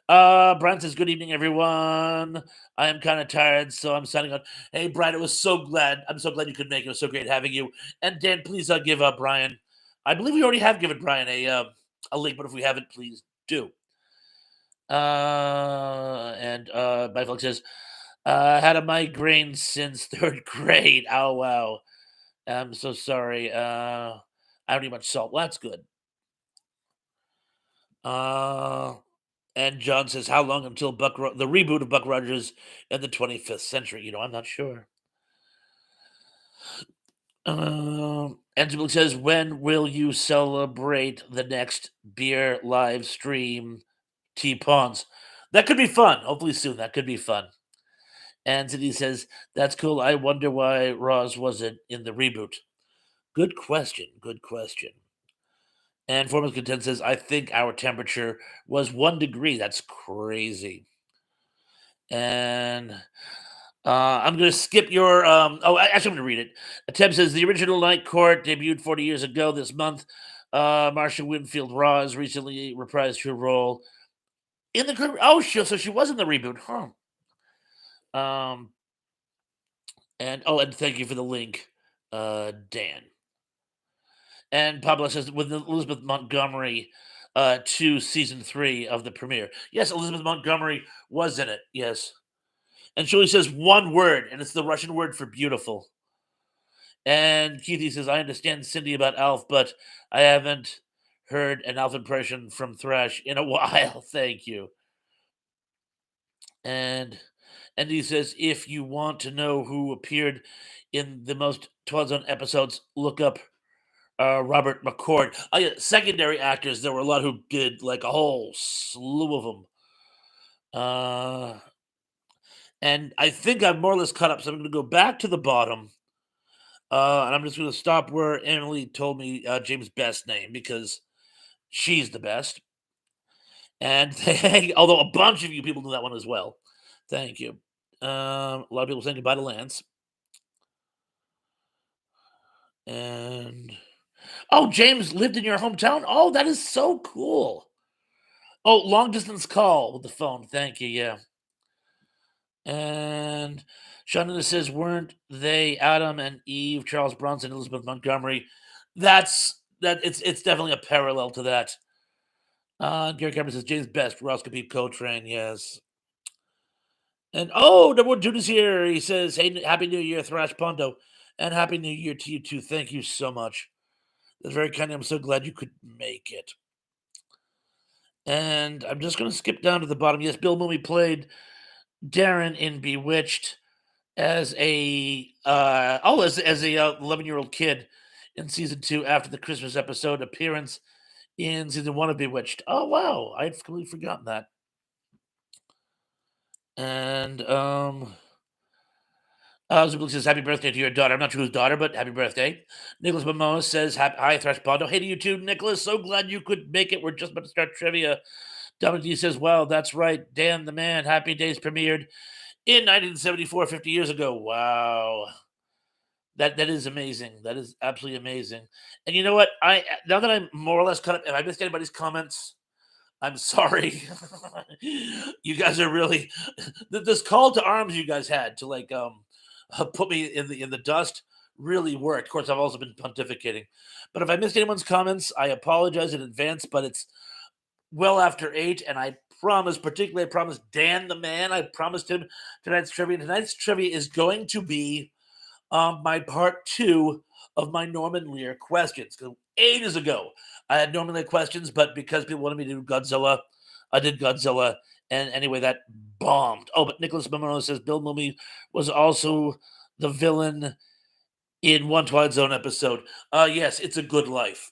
Brian says, good evening, everyone. I am kind of tired, so I'm signing on. Hey, Brian, I'm so glad you could make it. It was so great having you. And Dan, please give Brian. I believe we already have given Brian a link, but if we haven't, please do. And Michael says, had a migraine since 3rd grade. Oh, wow. I'm so sorry. I don't eat much salt. Well, that's good. And John says, how long until the reboot of Buck Rogers in the 25th century? I'm not sure. And says, when will you celebrate the next beer live stream? T-Pawns. That could be fun. Hopefully soon. That could be fun. Anthony says, that's cool. I wonder why Roz wasn't in the reboot. Good question. Good question. And Foreman's Content says, I think our temperature was 1 degree. That's crazy. And I'm going to skip your. Actually, I'm going to read it. Tem says, the original Night Court debuted 40 years ago this month. Marsha Winfield Roz recently reprised her role in the. Oh, so she was in the reboot, huh? And thank you for the link, Dan. And Pablo says with Elizabeth Montgomery to season 3 of the premiere. Yes, Elizabeth Montgomery was in it. Yes. And Julie says one word, and it's the Russian word for beautiful. And Keithy says, I understand Cindy about Alf, but I haven't heard an Alf impression from Thrash in a while. Thank you. And he says, if you want to know who appeared in the most Twilight Zone episodes, look up Robert McCord. Oh, yeah, secondary actors, there were a lot who did like a whole slew of them. And I think I'm more or less caught up, so I'm going to go back to the bottom. And I'm just going to stop where Emily told me James' best name because she's the best. And although a bunch of you people knew that one as well. Thank you. A lot of people saying goodbye to Lance. And James lived in your hometown? Oh, that is so cool. Oh, long distance call with the phone. Thank you. Yeah. And Shonda says, weren't they Adam and Eve, Charles Bronson, Elizabeth Montgomery? It's definitely a parallel to that. Gary Cameron says, James Best, Ross Capip, Coltrane, yes. And number one Judas here. He says, hey, Happy New Year, Thrash Pondo. And Happy New Year to you too. Thank you so much. That's very kind. I'm so glad you could make it. And I'm just going to skip down to the bottom. Yes, Bill Mumy played Darren in Bewitched as a 11-year-old kid in season 2 after the Christmas episode appearance in season 1 of Bewitched. Oh wow, I'd completely forgotten that. And Zubil says happy birthday to your daughter. I'm not sure whose daughter, but happy birthday. Nicholas Momoa says hi Thrash Pondo. Hey to you too, Nicholas. So glad you could make it. We're just about to start trivia WD says, "Wow, that's right. Dan the Man. Happy Days premiered in 1974, 50 years ago. Wow, that is amazing. That is absolutely amazing." And you know what? I now that I'm more or less caught up, if I missed anybody's comments, I'm sorry. You guys are really this call to arms you guys had to put me in the dust really worked. Of course, I've also been pontificating, but if I missed anyone's comments, I apologize in advance. But it's well after 8, and I promise, particularly, I promised Dan the Man, I promised him tonight's trivia. Tonight's trivia is going to be my part 2 of my Norman Lear questions. 'Cause ages ago, I had Norman Lear questions, but because people wanted me to do Godzilla, I did Godzilla. And anyway, that bombed. Oh, but Nicholas Mamano says Bill Mumy was also the villain in One Twilight Zone episode. Yes, It's a Good Life,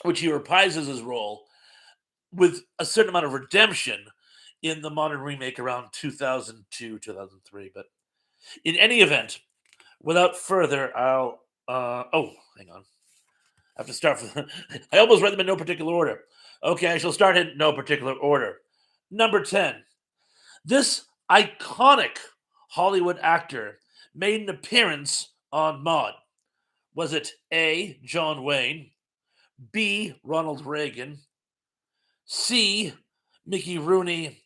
which he reprises his role with a certain amount of redemption in the modern remake around 2002, 2003. But in any event, without further, hang on. I have to start from. I almost read them in no particular order. Okay, I shall start in no particular order. Number 10. This iconic Hollywood actor made an appearance on Maude. Was it A. John Wayne, B. Ronald Reagan, C. Mickey Rooney,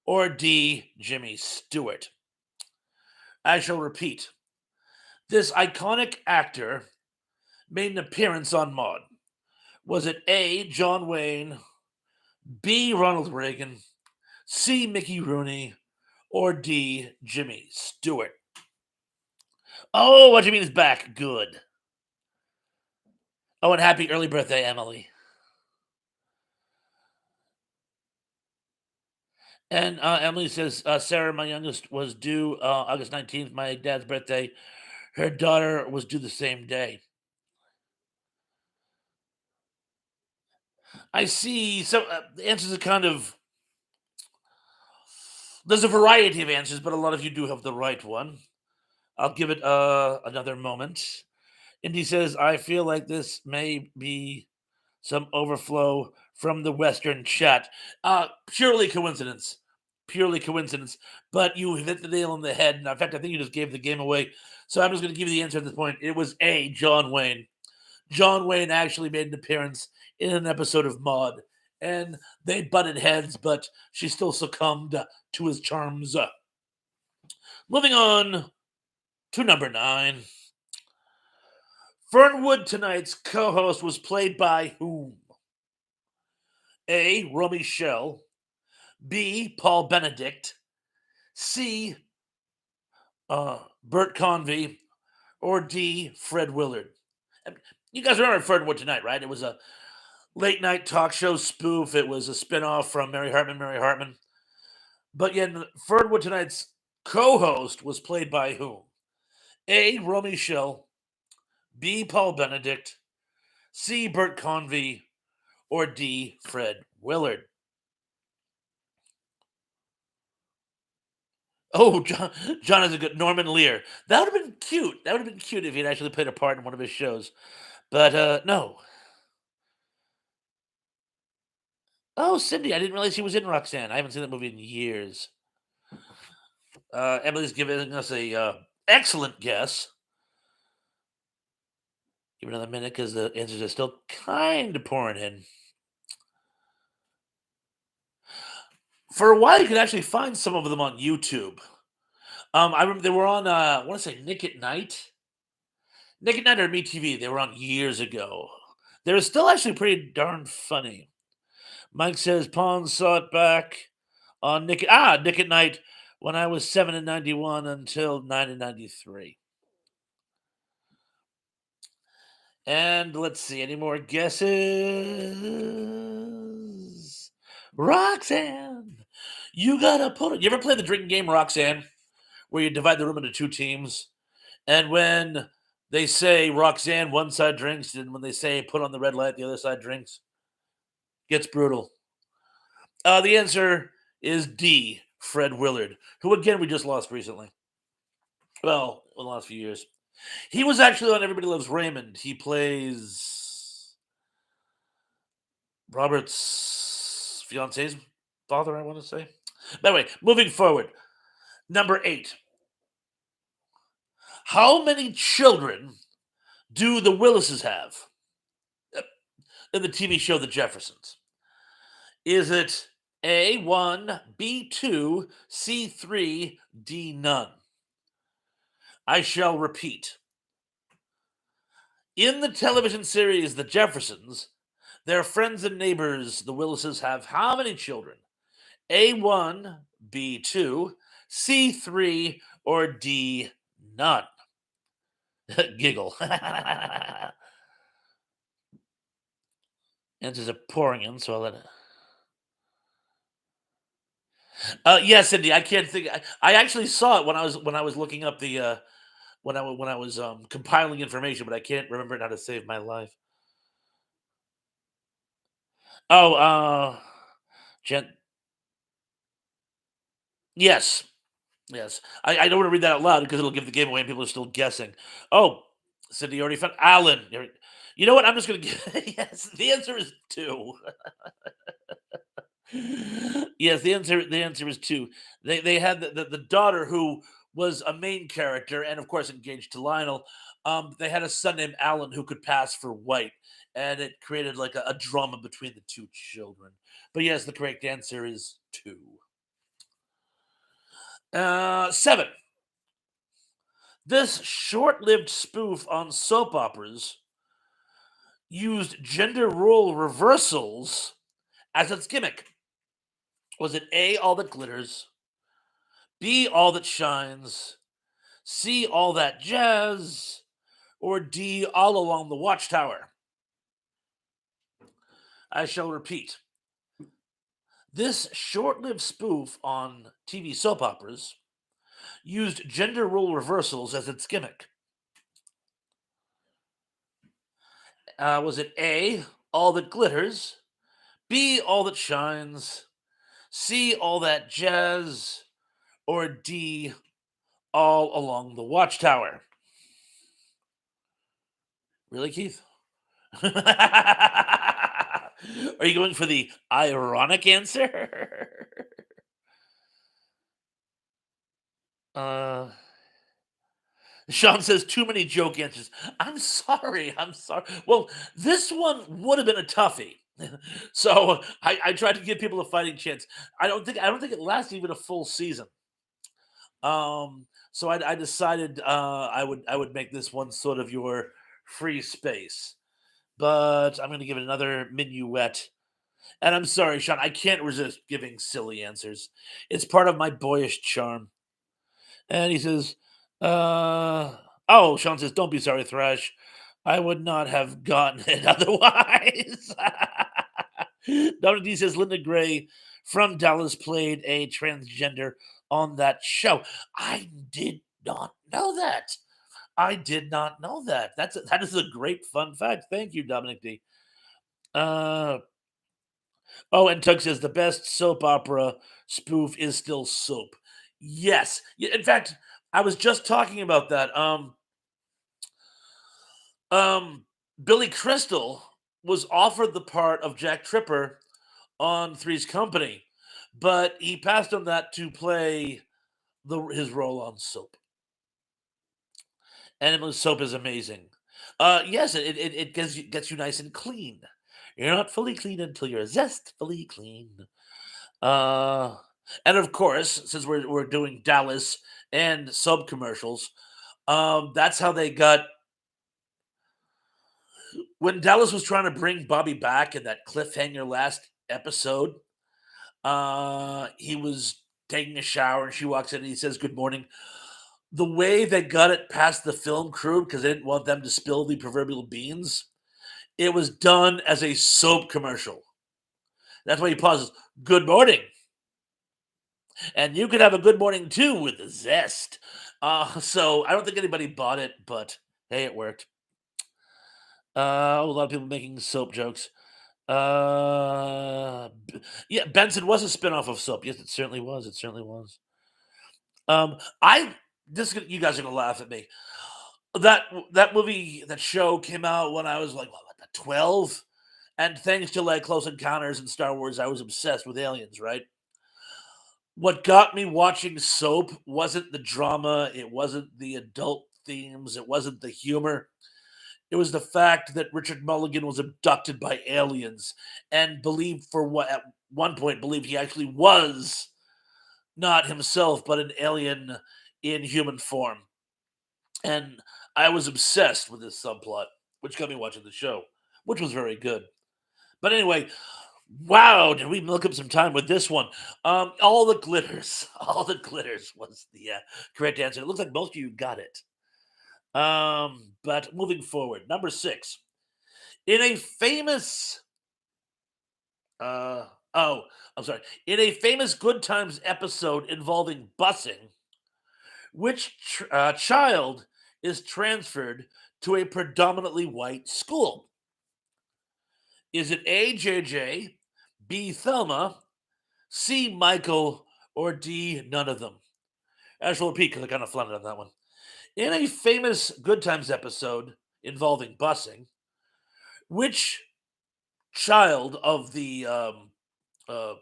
or D. Jimmy Stewart? I shall repeat. This iconic actor made an appearance on Maude. Was it A. John Wayne, B. Ronald Reagan, C. Mickey Rooney, or D. Jimmy Stewart? Oh, what do you mean is back? Good. Oh, and happy early birthday, Emily. And Emily says, Sarah, my youngest, was due August 19th, my dad's birthday. Her daughter was due the same day. I see. So the answers are kind of. There's a variety of answers, but a lot of you do have the right one. I'll give it another moment. Indy says, I feel like this may be some overflow from the Western chat. Purely coincidence. Purely coincidence. But you hit the nail on the head. And in fact, I think you just gave the game away. So I'm just going to give you the answer at this point. It was A, John Wayne. John Wayne actually made an appearance in an episode of Maude. And they butted heads, but she still succumbed to his charms. Moving on to number 9. Fernwood tonight's co-host was played by whom? A. Romy Shell, B. Paul Benedict, C. Bert Convy, or D. Fred Willard. You guys remember Fernwood Tonight, right? It was a late night talk show spoof. It was a spinoff from Mary Hartman. But yet, Fernwood Tonight's co-host was played by whom? A. Romy Shell, B. Paul Benedict, C. Bert Convy, or D. Fred Willard? Oh, John is a good Norman Lear. That would have been cute. That would have been cute if he'd actually played a part in one of his shows. But no. Oh, Cindy, I didn't realize she was in Roxanne. I haven't seen that movie in years. Emily's giving us a excellent guess. Give it another minute because the answers are still kind of pouring in. For a while, you could actually find some of them on YouTube. I remember they were on. I want to say Nick at Night. Nick at Night or MeTV. They were on years ago. They were still actually pretty darn funny. Mike says Pons saw it back on Nick at Night when I was 7 in 91 until 9 in 93. And let's see, any more guesses? Roxanne, you gotta put it. You ever play the drinking game Roxanne, where you divide the room into 2 teams, and when they say Roxanne, one side drinks, and when they say put on the red light, the other side drinks, gets brutal. The answer is D. Fred Willard, who again we just lost recently. Well, in the last few years. He was actually on Everybody Loves Raymond. He plays Robert's fiance's father, I want to say. By the way, moving forward, number 8. How many children do the Willises have in the TV show The Jeffersons? Is it A1, B2, C3, D none? I shall repeat. In the television series The Jeffersons, their friends and neighbors, the Willises, have how many children? A1, B2, C3, or D none? Giggle. Answers are pouring in, so I'll let it. Yes, Cindy. I can't think. I actually saw it when I was looking up the when I was compiling information, but I can't remember how to save my life. Oh, Jen. Yes, yes. I don't want to read that out loud because it'll give the game away and people are still guessing. Oh, Cindy already found Alan. You know what? I'm just gonna give. Yes, the answer is two. Yes, the answer is two. They had the daughter who was a main character and of course engaged to Lionel. They had a son named Alan who could pass for white, and it created like a drama between the two children. But yes, the correct answer is two. 7. This short-lived spoof on soap operas used gender role reversals as its gimmick. Was it A, all that glitters, B, all that shines, C, all that jazz, or D, all along the watchtower? I shall repeat. This short lived spoof on TV soap operas used gender role reversals as its gimmick. Was it A, all that glitters, B, all that shines, C, all that jazz, or D, all along the watchtower? Really, Keith? Are you going for the ironic answer? uh, Sean says too many joke answers. I'm sorry. I'm sorry. Well, this one would have been a toughie. So I tried to give people a fighting chance. I don't think it lasts even a full season. So I decided I would make this one sort of your free space. But I'm gonna give it another minuet. And I'm sorry, Sean, I can't resist giving silly answers. It's part of my boyish charm. And he says, oh, Sean says, don't be sorry, Thrash. I would not have gotten it otherwise. Dominic D says, Linda Gray from Dallas played a transgender on that show. I did not know that. I did not know that. That is a great fun fact. Thank you, Dominic D. Uh, oh, and Tug says the best soap opera spoof is still Soap. Yes. In fact, I was just talking about that. Um, Billy Crystal was offered the part of Jack Tripper on Three's Company, but he passed on that to play his role on Soap. And Soap is amazing. Yes, it gets you nice and clean. You're not fully clean until you're zestfully clean. Uh, and of course, since we're doing Dallas and sub commercials, that's how they got when Dallas was trying to bring Bobby back in that cliffhanger last episode. He was taking a shower and she walks in and he says, "Good morning." The way they got it past the film crew because they didn't want them to spill the proverbial beans, it was done as a soap commercial. That's why he pauses. Good morning. And you could have a good morning too with zest. So I don't think anybody bought it, but hey, it worked. A lot of people making soap jokes. Yeah, Benson was a spinoff of Soap. Yes, it certainly was. It certainly was. I you guys are gonna laugh at me. That movie, that show came out when I was like what, 12, And thanks to like Close Encounters and Star Wars, I was obsessed with aliens, right? What got me watching soap wasn't the drama, it wasn't the adult themes, it wasn't the humor. It was the fact that Richard Mulligan was abducted by aliens and believed for what at one point believed he actually was not himself but an alien in human form. And I was obsessed with this subplot, which got me watching the show, which was very good. But anyway, wow, did we milk up some time with this one? All the glitters, all the glitters was the correct answer. It looks like most of you got it. But moving forward, number 6. In a famous, uh, oh, I'm sorry. In a famous Good Times episode involving busing, which child is transferred to a predominantly white school? Is it A, JJ, B, Thelma, C, Michael, or D, none of them? I shall repeat because I kind of flounded on that one. In a famous Good Times episode involving busing, which child of the uh,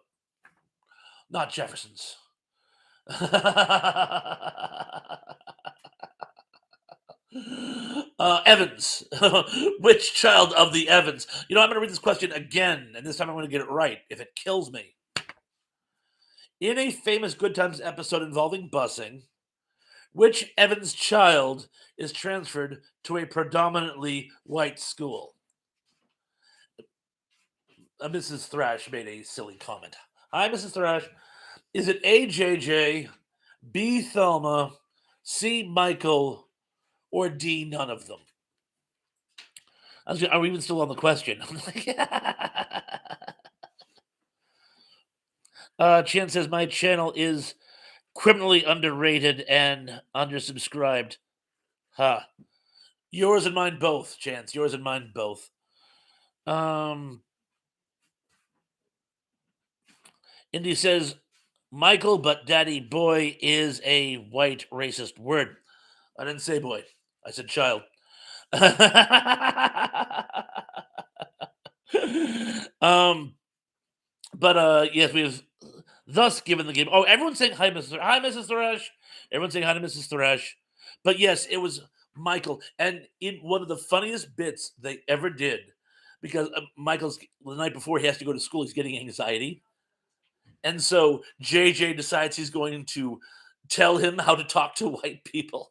not Jeffersons, Evans, which child of the Evans? You know, I'm going to read this question again, and this time I'm going to get it right. If it kills me, in a famous Good Times episode involving busing, which Evans child is transferred to a predominantly white school? Mrs. Thrash made a silly comment. Hi, Mrs. Thrash. Is it A, JJ, B, Thelma, C, Michael, or D, none of them? Are we even still on the question? Chan says my channel is criminally underrated and undersubscribed. Huh. Yours and mine both, Chance. Yours and mine both. Indy says Michael, but daddy boy is a white racist word. I didn't say boy. I said child. But yes, we have thus given the game. Oh, everyone's saying hi, Mrs. Thrash. Everyone's saying hi to Mrs. Thrash. But yes, it was Michael, and in one of the funniest bits they ever did, because Michael's the night before he has to go to school, he's getting anxiety, and so JJ decides he's going to tell him how to talk to white people.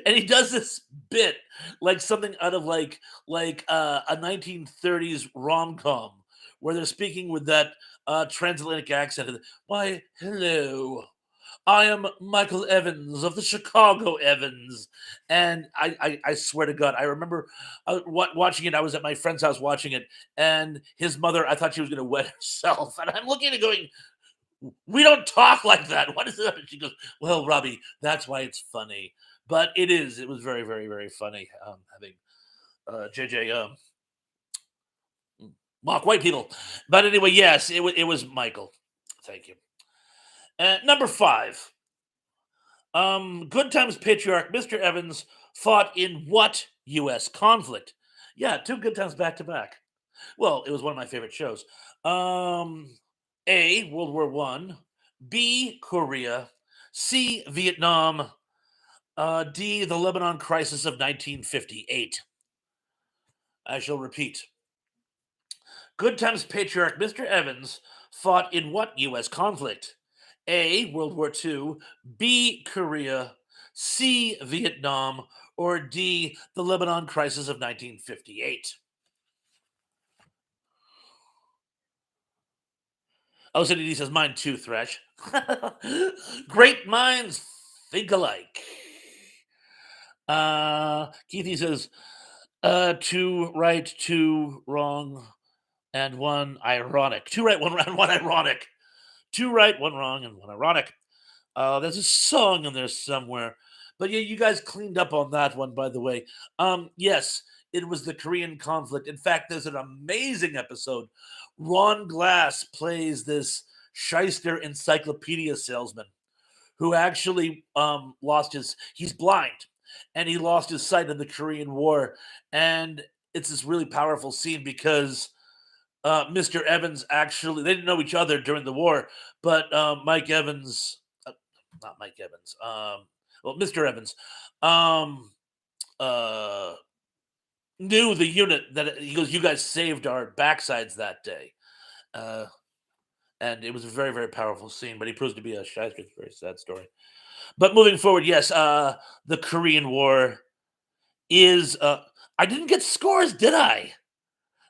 And he does this bit like something out of a 1930s rom-com where they're speaking with that transatlantic accent. Why, hello. I am Michael Evans of the Chicago Evans, and I swear to God, I remember watching it. I was at my friend's house watching it, and his mother. I thought she was going to wet herself, and I'm looking at it going, "We don't talk like that. What is that?" And she goes, "Well, Robbie, that's why it's funny." But it is. It was very, very, very funny having JJ mock white people. But anyway, yes, it was Michael. Thank you. Number 5. Good Times patriarch Mr. Evans fought in what U.S. conflict? Yeah, 2 Good Times back to back. Well, it was one of my favorite shows. A, World War One, B, Korea, C, Vietnam, D, the Lebanon crisis of 1958. I shall repeat. Good Times patriarch Mr. Evans fought in what U.S. conflict? A, World War II, B, Korea, C, Vietnam, or D, the Lebanon crisis of 1958? Oh, so he says mine too, Thresh. Great minds think alike. Keithy says 2 right, 2 wrong, and 1 ironic. 2 right, 1 wrong, 1 ironic. 2 right, 1 wrong, and 1 ironic. There's a song in there somewhere. But yeah, you guys cleaned up on that one, by the way. Yes, it was the Korean conflict. In fact, there's an amazing episode. Ron Glass plays this shyster encyclopedia salesman who actually he's blind and he lost his sight in the Korean War. And it's this really powerful scene because Mr. Evans actually they didn't know each other during the war, but Mike Evans, not Mike Evans, well, Mr. Evans, um, uh, knew the unit that he goes, "You guys saved our backsides that day," uh, and it was a very very powerful scene. But he proves to be a shyster. It's a very sad story. But moving forward, yes, the Korean War is. I didn't get scores, did I?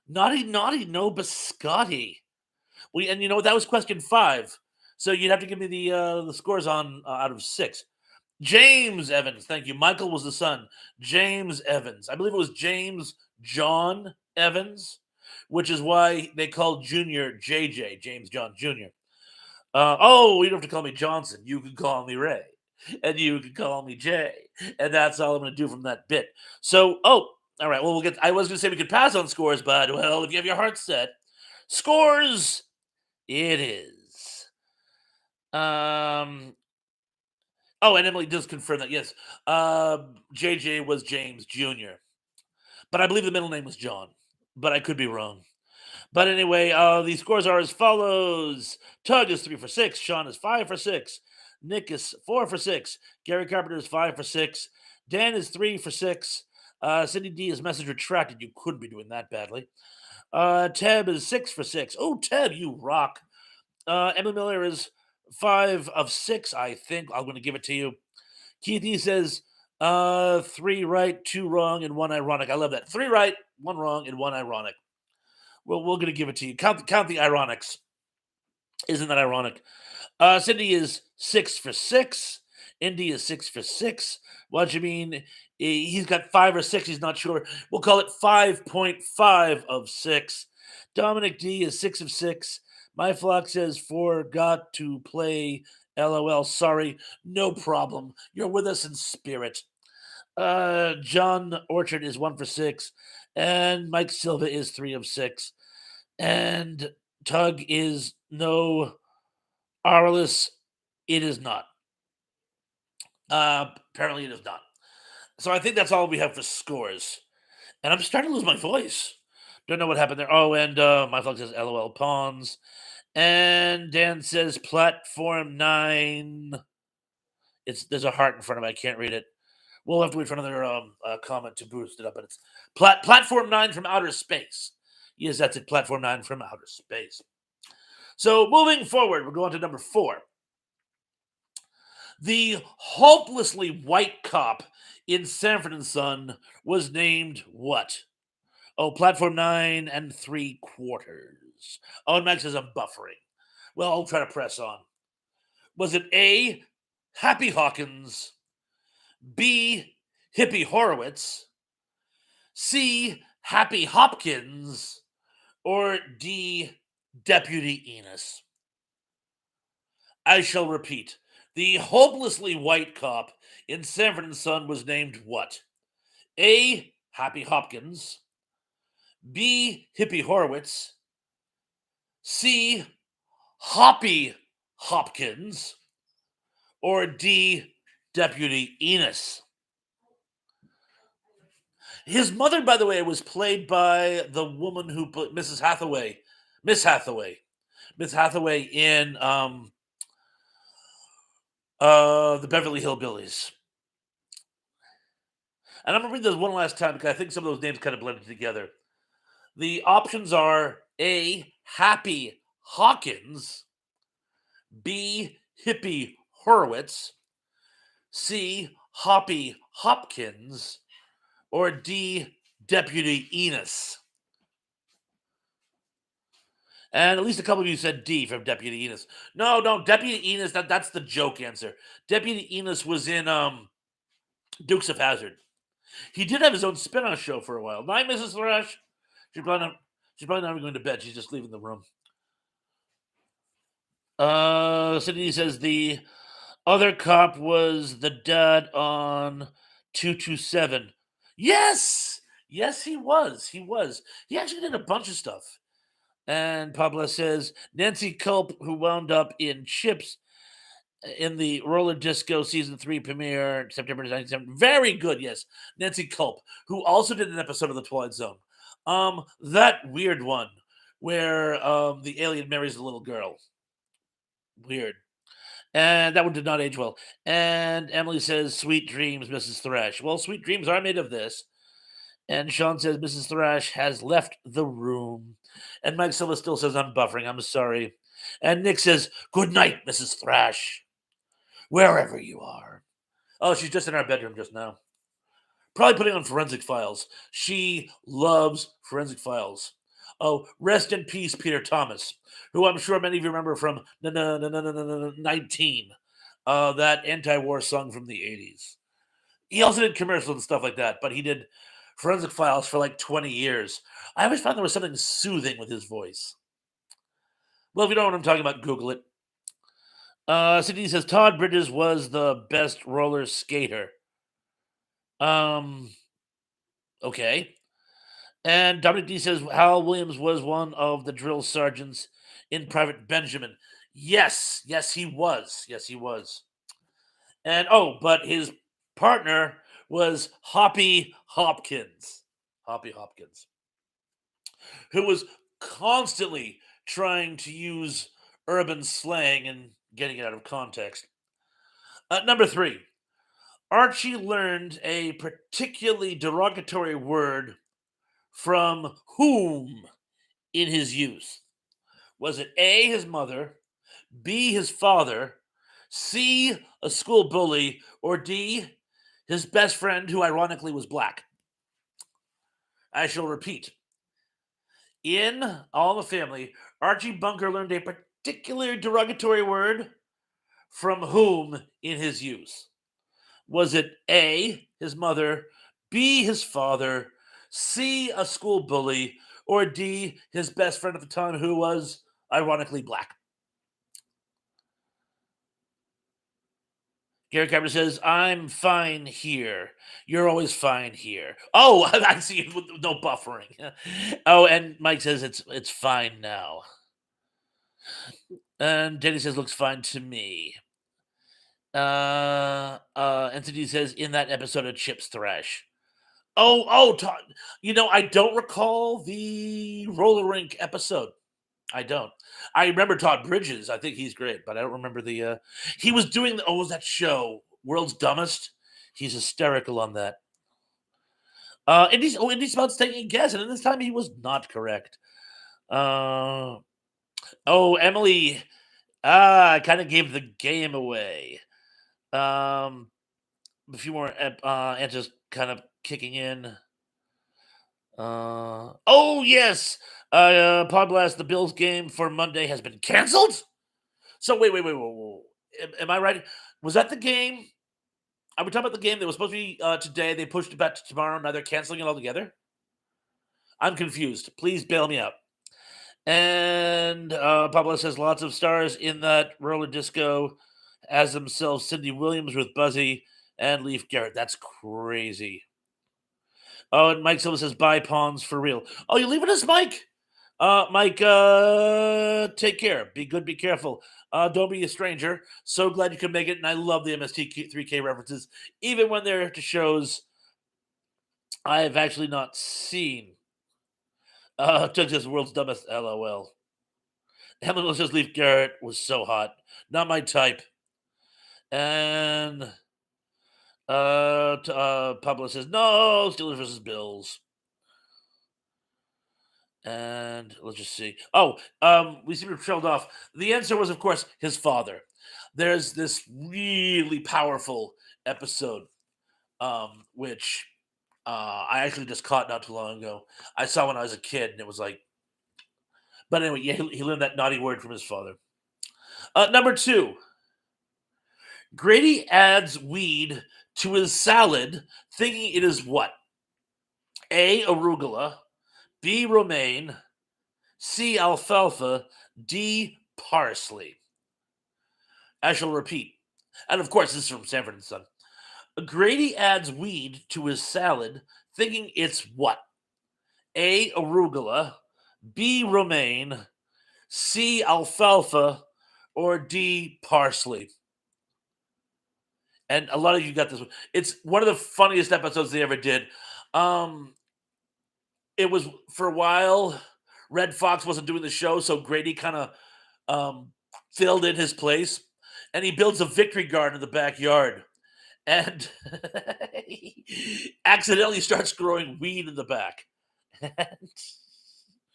Naughty, naughty, no biscotti. We and you know that was question 5. So you'd have to give me the scores on out of 6. James Evans, thank you. Michael was the son. James Evans. I believe it was James John Evans, which is why they called Junior JJ, James John Jr. Oh, you don't have to call me Johnson. You can call me Ray. And you can call me Jay. And that's all I'm going to do from that bit. So, all right. Well, we'll get. I was going to say we could pass on scores, but well, if you have your heart set, scores it is. Um. Oh, and Emily does confirm that. Yes. JJ was James Jr., but I believe the middle name was John. But I could be wrong. But anyway, the scores are as follows: Tug is 3 for 6, Sean is 5 for 6, Nick is 4 for 6, Gary Carpenter is 5 for 6, Dan is 3 for 6, Cindy D is message retracted. You couldn't be doing that badly. Teb is 6 for 6. Oh, Teb, you rock. Emily Miller is 5 of 6. I think I'm going to give it to you. Keith E says 3 right, 2 wrong, and 1 ironic. I love that. 3 right, 1 wrong, and 1 ironic. Well, we're going to give it to you. Count the ironics. Isn't that ironic? Cindy is 6 for 6. Indy is 6 for 6. What do you mean? He's got 5 or 6. He's not sure. We'll call it 5.5 of 6. Dominic D is 6 of 6. My flock says forgot to play. LOL. Sorry. No problem. You're with us in spirit. John Orchard is 1 for 6. And Mike Silva is 3 of 6. And Tug is no Arliss. It is not. Apparently, it is not. So I think that's all we have for scores. And I'm starting to lose my voice. Don't know what happened there. Oh, and my flag says LOL Pawns. And Dan says platform 9. There's a heart in front of it. I can't read it. We'll have to wait for another comment to boost it up. But it's platform 9 from outer space. Yes, that's it. Platform 9 from outer space. So moving forward, we're going to number 4. The hopelessly white cop in Sanford and Son was named what? Oh, platform 9 3/4. Oh, and Max says I'm buffering. Well, I'll try to press on. Was it A, Happy Hawkins, B, Hippie Horowitz, C, Happy Hopkins, or D, Deputy Enos? I shall repeat. The hopelessly white cop in Sanford and Son was named what? A, Happy Hopkins, B, Hippie Horowitz, C, Hoppy Hopkins, or D, Deputy Enos? His mother, by the way, was played by the woman who put Mrs. Hathaway, Miss Hathaway, Miss Hathaway in the Beverly Hillbillies. And I'm gonna read this one last time because I think some of those names kind of blended together. The options are A, Happy Hawkins, B, Hippie Horowitz, C, Hoppy Hopkins, or D, Deputy Enos. And at least a couple of you said D from Deputy Enos. No, Deputy Enos, that's the joke answer. Deputy Enos was in Dukes of Hazzard. He did have his own spin-off show for a while. Night, Mrs. Thrash. She's probably not even going to bed. She's just leaving the room. Cindy says the other cop was the dad on 227. Yes! Yes, he was. He actually did a bunch of stuff. And Pablo says Nancy Culp, who wound up in Chips in the Roller Disco season 3 premiere September 1997. Very good, yes. Nancy Culp, who also did an episode of The Twilight Zone. That weird one where the alien marries the little girl. Weird. And that one did not age well. And Emily says, "Sweet dreams, Mrs. Thrash." Well, sweet dreams are made of this. And Sean says, "Mrs. Thrash has left the room." And Mike Silva still says, "I'm buffering. I'm sorry." And Nick says, "Good night, Mrs. Thrash, wherever you are." Oh, she's just in our bedroom just now. Probably putting on Forensic Files. She loves Forensic Files. Oh, rest in peace, Peter Thomas, who I'm sure many of you remember from 19, that anti-war song from the 80s. He also did commercials and stuff like that, but he did Forensic Files for like 20 years. I always found there was something soothing with his voice. Well, if you don't know what I'm talking about, Google it. Sydney says Todd Bridges was the best roller skater. Um, okay. And Dominic D says Hal Williams was one of the drill sergeants in Private Benjamin. Yes, he was. Yes, he was. And oh, but his partner was Hoppy Hopkins. Hoppy Hopkins, who was constantly trying to use urban slang and getting it out of context. Number three, Archie learned a particularly derogatory word from whom in his youth? Was it A, his mother, B, his father, C, a school bully, or D, his best friend who ironically was black? I shall repeat. In All in the Family, Archie Bunker learned a particular derogatory word from whom in his youth? Was it A, his mother, B, his father, C, a school bully, or D, his best friend at the time who was ironically black? Gary Carter says, "I'm fine here. You're always fine here." Oh, I see. With no buffering. Oh, and Mike says it's fine now. And Danny says, "Looks fine to me." Entity says, "In that episode of Chips Thrash." Oh, Todd. I don't recall the roller rink episode. I don't. I remember Todd Bridges. I think he's great, but I don't remember the. He was doing the. Oh, was that show World's Dumbest? He's hysterical on that. Indy Smelt's taking a guess, and this time he was not correct. Emily. I kind of gave the game away. A few more answers kind of kicking in. Yes. Pod Blast, the Bills game for Monday has been canceled. So wait, whoa. Am I right? Was that the game? Are we talking about the game that was supposed to be today? They pushed it back to tomorrow. Now they're canceling it altogether. I'm confused. Please bail me out. And Pablo says lots of stars in that roller disco as themselves Cindy Williams with Buzzy and Leaf Garrett. That's crazy. Oh, and Mike Silva says bye pawns for real. Oh, you leaving us, Mike? Mike, take care. Be good, be careful. Don't be a stranger. So glad you could make it, and I love the MST3K references, even when they're to shows I have actually not seen. Just world's dumbest LOL. Helen says Leaf Garrett was so hot. Not my type. And Pablo says, no, Steelers versus Bills. And let's just see. We seem to have trailed off. The answer was, of course, his father. There's this really powerful episode, which I actually just caught not too long ago. I saw when I was a kid, and it was like, but anyway, yeah, he learned that naughty word from his father. Number two, Grady adds weed to his salad, thinking it is what? A, arugula, B, romaine, C, alfalfa, D, parsley. I shall repeat. And of course, this is from Sanford and Son. Grady adds weed to his salad, thinking it's what? A, arugula, B, romaine, C, alfalfa, or D, parsley. And a lot of you got this one. It's one of the funniest episodes they ever did. it was for a while. Red Fox wasn't doing the show, so Grady kind of um, filled in his place, and he builds a victory garden in the backyard, and he accidentally starts growing weed in the back.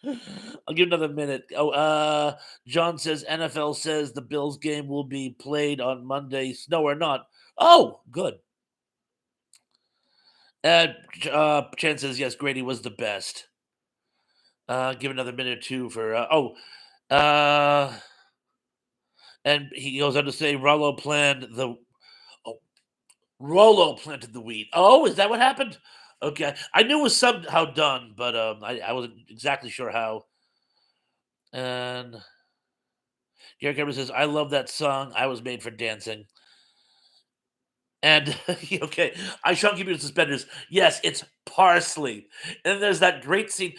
I'll give another minute. John says NFL says the Bills game will be played on Monday, snow or not. Oh, good. Chan says yes. Grady was the best. Give another minute or two for. Uh, and he goes on to say Rollo planned the. Oh, Rollo planted the weed. Oh, is that what happened? Okay, I knew it was somehow done, but I wasn't exactly sure how. And Gary Cameron says, "I love that song. I was made for dancing." And okay, I shall give you the suspenders. Yes, it's parsley. And there's that great scene.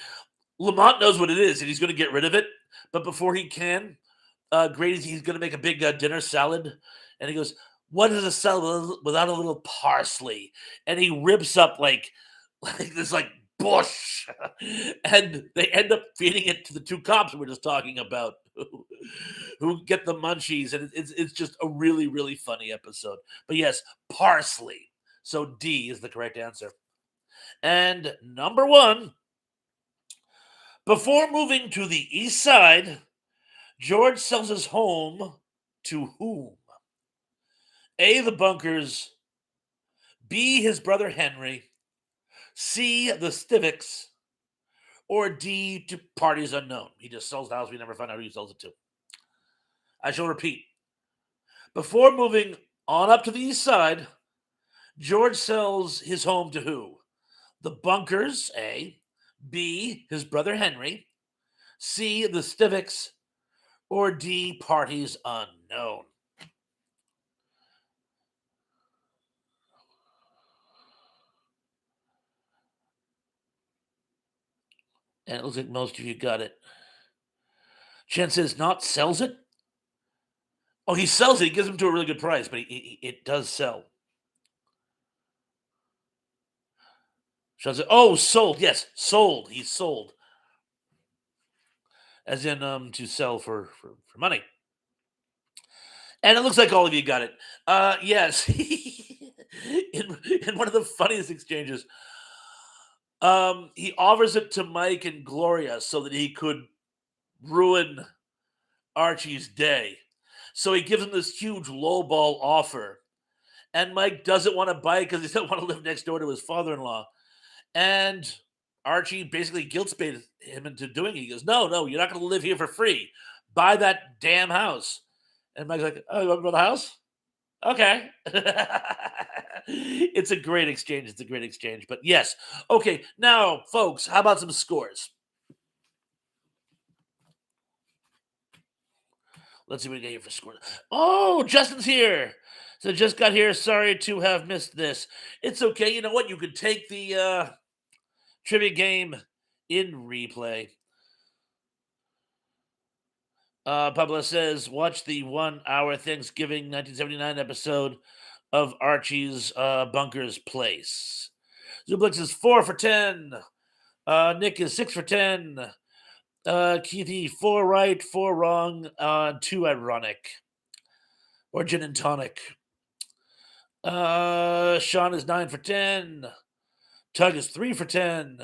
Lamont knows what it is, and he's going to get rid of it. But before he can, Grady's he's going to make a big dinner salad, and he goes, "What is a salad without a little parsley?" And he rips up like this bush, and they end up feeding it to the two cops we we're just talking about, who get the munchies, and it's just a really really funny episode. But yes, parsley. So D is the correct answer. And number one, before moving to the east side, George sells his home to whom? A, the Bunkers, B, his brother Henry, C, the Stivicks, or D, to parties unknown. He just sells the house. We never find out who he sells it to. I shall repeat. Before moving on up to the east side, George sells his home to who? The Bunkers, A, B, his brother Henry, C, the Stivicks, or D, parties unknown. And it looks like most of you got it. Chen says not sells it. Oh, he sells it. He gives them to a really good price, but it does sell. Sean says, "Oh, sold. Yes, sold. He's sold, as in to sell for money." And it looks like all of you got it. Yes, in one of the funniest exchanges, he offers it to Mike and Gloria so that he could ruin Archie's day. So he gives him this huge lowball offer, and Mike doesn't want to buy it because he doesn't want to live next door to his father-in-law. And Archie basically guilt-baited him into doing it. He goes, "No, no, you're not going to live here for free. Buy that damn house." And Mike's like, "Oh, you want to buy the house? Okay." It's a great exchange. It's a great exchange. But yes. Okay, now, folks, how about some scores? Let's see what we get here for scores. Oh, Justin's here. So just got here. Sorry to have missed this. It's okay. You know what? You could take the trivia game in replay. Pablo says, watch the 1 hour Thanksgiving 1979 episode of Archie's Bunker's Place. Zublix is 4 for 10. Nick is 6 for 10. Keithy, 4 right, 4 wrong, 2 ironic. Or gin and tonic. Sean is 9 for 10. Tug is 3 for 10.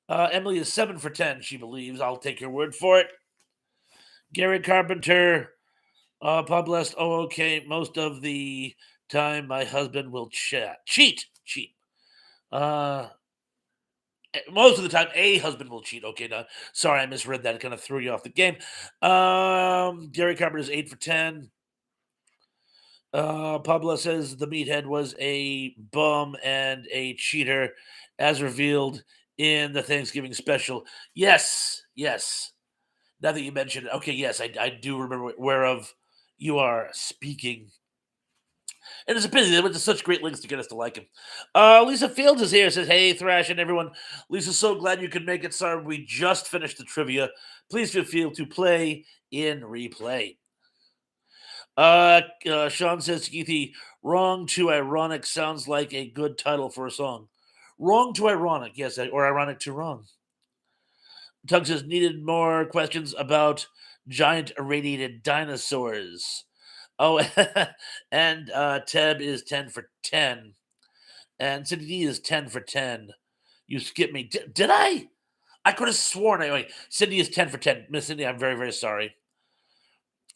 Emily is 7 for 10, she believes. I'll take your word for it. Gary Carpenter, Publist, oh, okay. Most of the time, my husband will cheat. Most of the time, a husband will cheat. Okay, now, sorry, I misread that. It kind of threw you off the game. Gary Carpenter is 8 for 10. Pablo says the meathead was a bum and a cheater, as revealed in the Thanksgiving special. Yes, yes. Now that you mentioned it, okay, yes, I do remember whereof you are speaking. And it's a pity they went to such great lengths to get us to like him. Lisa Fields is here. Says, "Hey, Thrash and everyone. Lisa, so glad you could make it. Sorry, we just finished the trivia. Please feel free to play in replay." Sean says, "Keithy, wrong to ironic sounds like a good title for a song. Wrong to ironic, yes, or ironic to wrong." Tug says needed more questions about giant irradiated dinosaurs. Oh, and Teb is 10 for 10. And Cindy D is 10 for 10. You skipped me. Did I? I could have sworn. Anyway, Cindy is 10 for 10. Miss Cindy, I'm very, very sorry.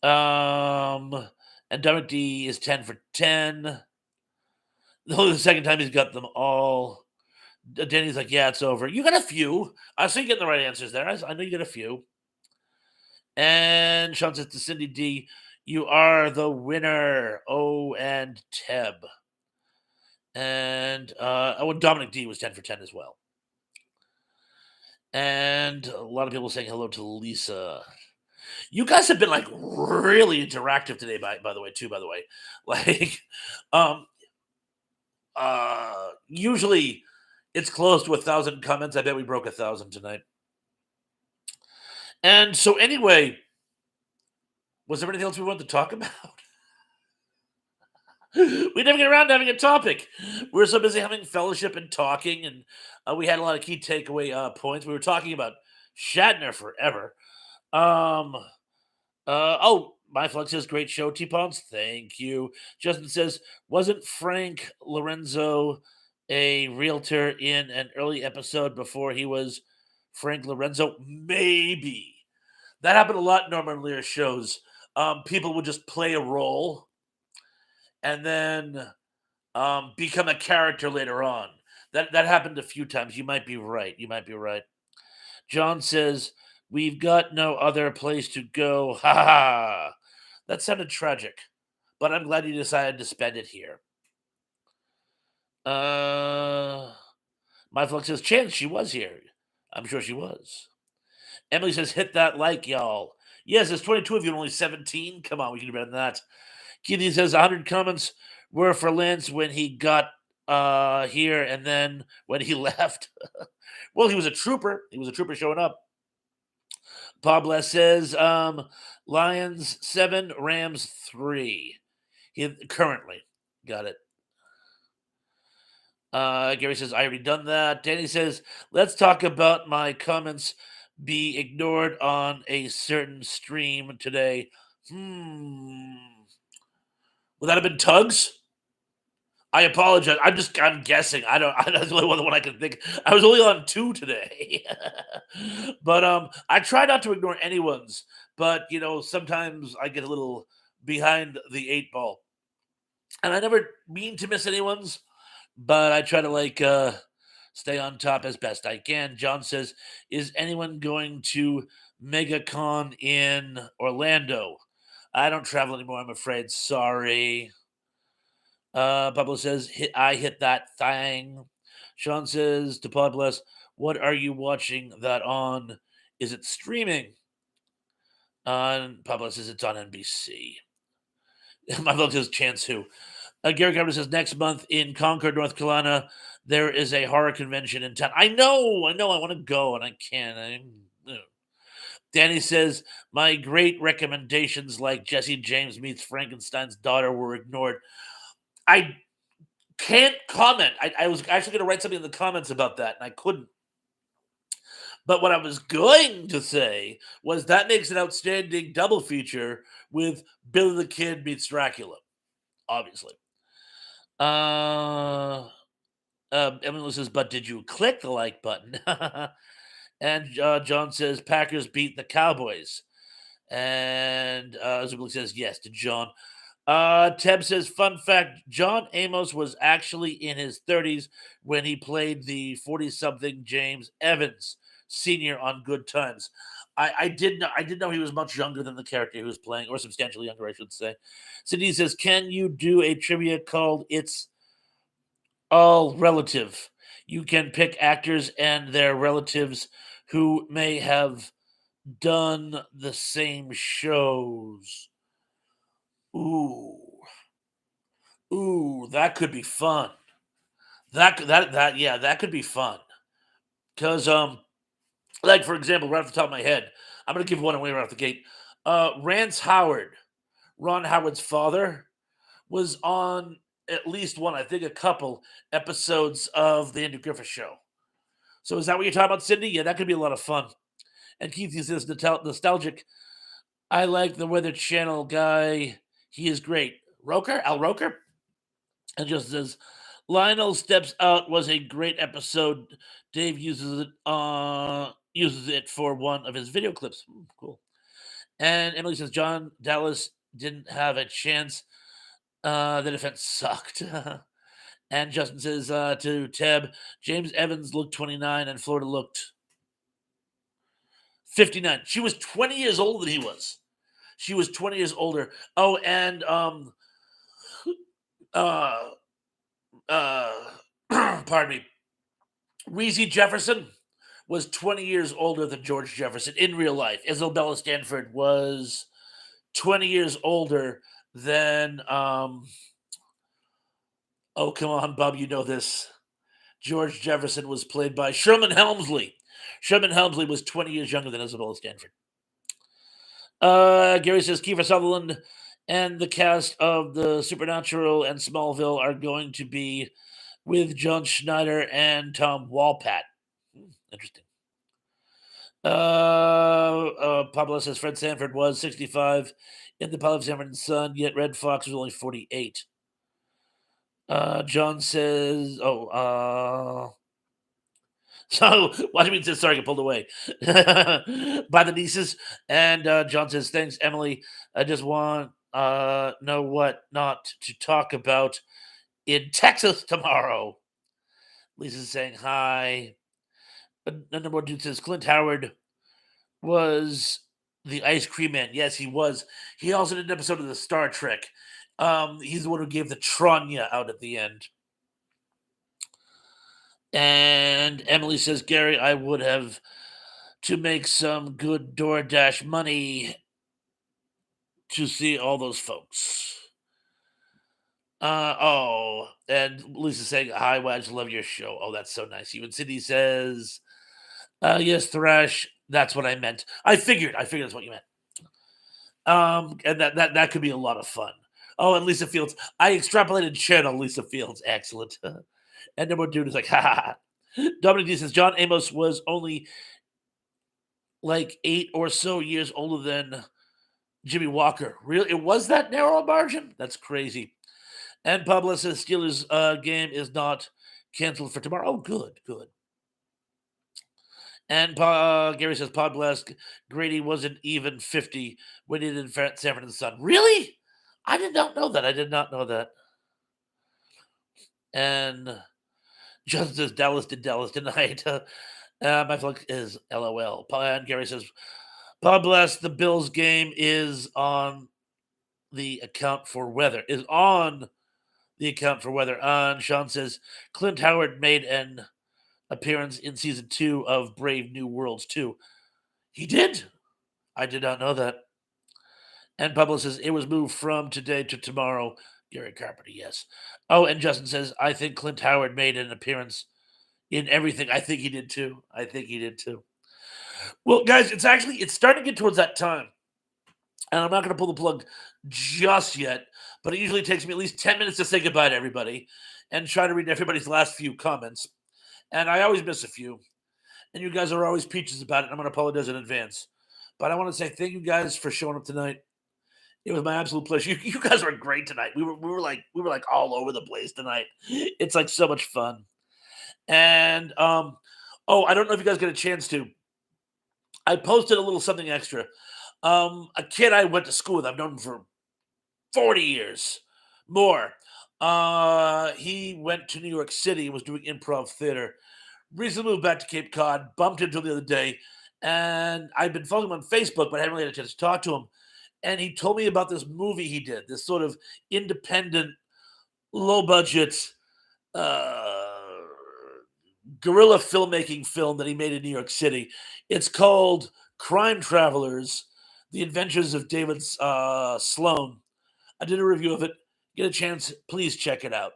And Dominic D is 10 for 10. Only the second time he's got them all. Danny's like, yeah, it's over. You got a few. I see you getting the right answers there. I know you got a few. And Sean says to Cindy D, you are the winner. Oh, and Teb. And Dominic D was 10 for 10 as well. And a lot of people saying hello to Lisa. You guys have been like really interactive today, by the way, too, by the way. Like, um, usually it's close to 1,000 comments. I bet we broke 1,000 tonight. And so anyway, was there anything else we wanted to talk about? We never get around to having a topic. We were so busy having fellowship and talking, and we had a lot of key takeaway points. We were talking about Shatner forever. My Flux says great show, T-Pons. Thank you. Justin says, wasn't Frank Lorenzo a realtor in an early episode before he was Frank Lorenzo? Maybe. That happened a lot in Norman Lear shows. People would just play a role and then become a character later on. That happened a few times. You might be right. John says, we've got no other place to go. Ha ha ha. That sounded tragic, but I'm glad you decided to spend it here. My Flux says, chance she was here. I'm sure she was. Emily says, hit that like, y'all. Yes, there's 22 of you and only 17. Come on, we can do better than that. Keithy says 100 comments were for Lance when he got here and then when he left. Well, he was a trooper. He was a trooper showing up. Pablo says Lions 7, Rams 3. Currently. Got it. Gary says, I already done that. Danny says, let's talk about my comments be ignored on a certain stream today. Would that have been Tugs? I apologize. I'm guessing. That's the only one I can think. I was only on 2 today. But I try not to ignore anyone's, but sometimes I get a little behind the 8 ball. And I never mean to miss anyone's, but I try to stay on top as best I can. John says, is anyone going to MegaCon in Orlando? I don't travel anymore, I'm afraid. Sorry. Pablo says, I hit that thing. Sean says to Pod Bless, what are you watching that on? Is it streaming? Pablo says it's on NBC. My vote says Chance Who. Gary Carter says next month in Concord, North Carolina, there is a horror convention in town. I know, I want to go and I can't. Danny says my great recommendations like Jesse James Meets Frankenstein's Daughter were ignored. I can't comment. I was actually going to write something in the comments about that, and I couldn't. But what I was going to say was that makes an outstanding double feature with Billy the Kid meets Dracula, obviously. Emily says, but did you click the like button? And John says, Packers beat the Cowboys. And Zublik says, yes, to John. Teb says, fun fact, John Amos was actually in his 30s when he played the 40-something James Evans Sr. on Good Times. I did know he was much younger than the character he was playing, or substantially younger, I should say. Cindy says, can you do a trivia called It's All Relative? You can pick actors and their relatives who may have done the same shows. Ooh, that could be fun. That could be fun. Because like for example, right off the top of my head, I'm gonna give one away right off the gate. Rance Howard, Ron Howard's father, was on at least one, I think a couple episodes of the Andy Griffith Show. So is that what you're talking about, Cindy? Yeah, that could be a lot of fun. And Keith uses nostalgic. I like the Weather Channel guy. He is great. Al Roker? And just says, Lionel Steps Out was a great episode. Dave uses it for one of his video clips. Cool. And Emily says, John Dallas didn't have a chance. The defense sucked. And Justin says to Teb, James Evans looked 29 and Florida looked 59. She was 20 years older than he was. She was 20 years older. Oh, and pardon me, Reese Jefferson was 20 years older than George Jefferson in real life. Isabella Stanford was 20 years older than oh, come on, Bob, you know this. George Jefferson was played by Sherman Helmsley. Sherman Helmsley was 20 years younger than Isabella Stanford. Gary says Kiefer Sutherland and the cast of the Supernatural and Smallville are going to be with John Schneider and Tom Walpat. Interesting. Pablo says Fred Sanford was 65 in the pilot of Sanford and Son, yet Red Fox was only 48. John says, so Washington says, sorry, I pulled away by the nieces. And John says, thanks, Emily. I just want know what not to talk about in Texas tomorrow. Lisa's saying hi. Another one dude says, Clint Howard was the ice cream man. Yes, he was. He also did an episode of the Star Trek. He's the one who gave the Tranya out at the end. And Emily says, Gary, I would have to make some good DoorDash money to see all those folks. And Lisa's saying, hi, Wags, love your show. Oh, that's so nice. Even Cindy says, yes, Thrash, that's what I meant. I figured that's what you meant. And that could be a lot of fun. Oh, and Lisa Fields. I extrapolated channel Lisa Fields. Excellent. And number dude is like, ha ha. Dominic D says John Amos was only like 8 or so years older than Jimmy Walker. Really? It was that narrow a margin? That's crazy. And Pablo says Steelers game is not canceled for tomorrow. Oh, good. And Gary says Pod Blast, Grady wasn't even 50 when he did Sanford and the Son. Really? I did not know that. And Justin says Dallas did Dallas tonight. My fluke is LOL. And Gary says, Pod Blast, the Bills game is on the account for weather. And Sean says, Clint Howard made an appearance in season 2 of Brave New Worlds 2. He did? I did not know that. And Pablo says, it was moved from today to tomorrow. Gary Carpenter, yes. Oh, and Justin says, I think Clint Howard made an appearance in everything. I think he did too. Well, guys, it's starting to get towards that time. And I'm not going to pull the plug just yet, but it usually takes me at least 10 minutes to say goodbye to everybody and try to read everybody's last few comments. And I always miss a few. And you guys are always peaches about it. I'm going to apologize in advance. But I want to say thank you guys for showing up tonight. It was my absolute pleasure. You guys were great tonight. We were like all over the place tonight. It's like so much fun. And I don't know if you guys get a chance to. I posted a little something extra. A kid I went to school with, I've known him for 40 years more. He went to New York City and was doing improv theater. Recently moved back to Cape Cod, bumped into him the other day, and I've been following him on Facebook, but I haven't really had a chance to talk to him. And he told me about this movie he did, this sort of independent, low-budget guerrilla filmmaking film that he made in New York City. It's called Crime Travelers, The Adventures of David Sloan. I did a review of it. Get a chance, please check it out.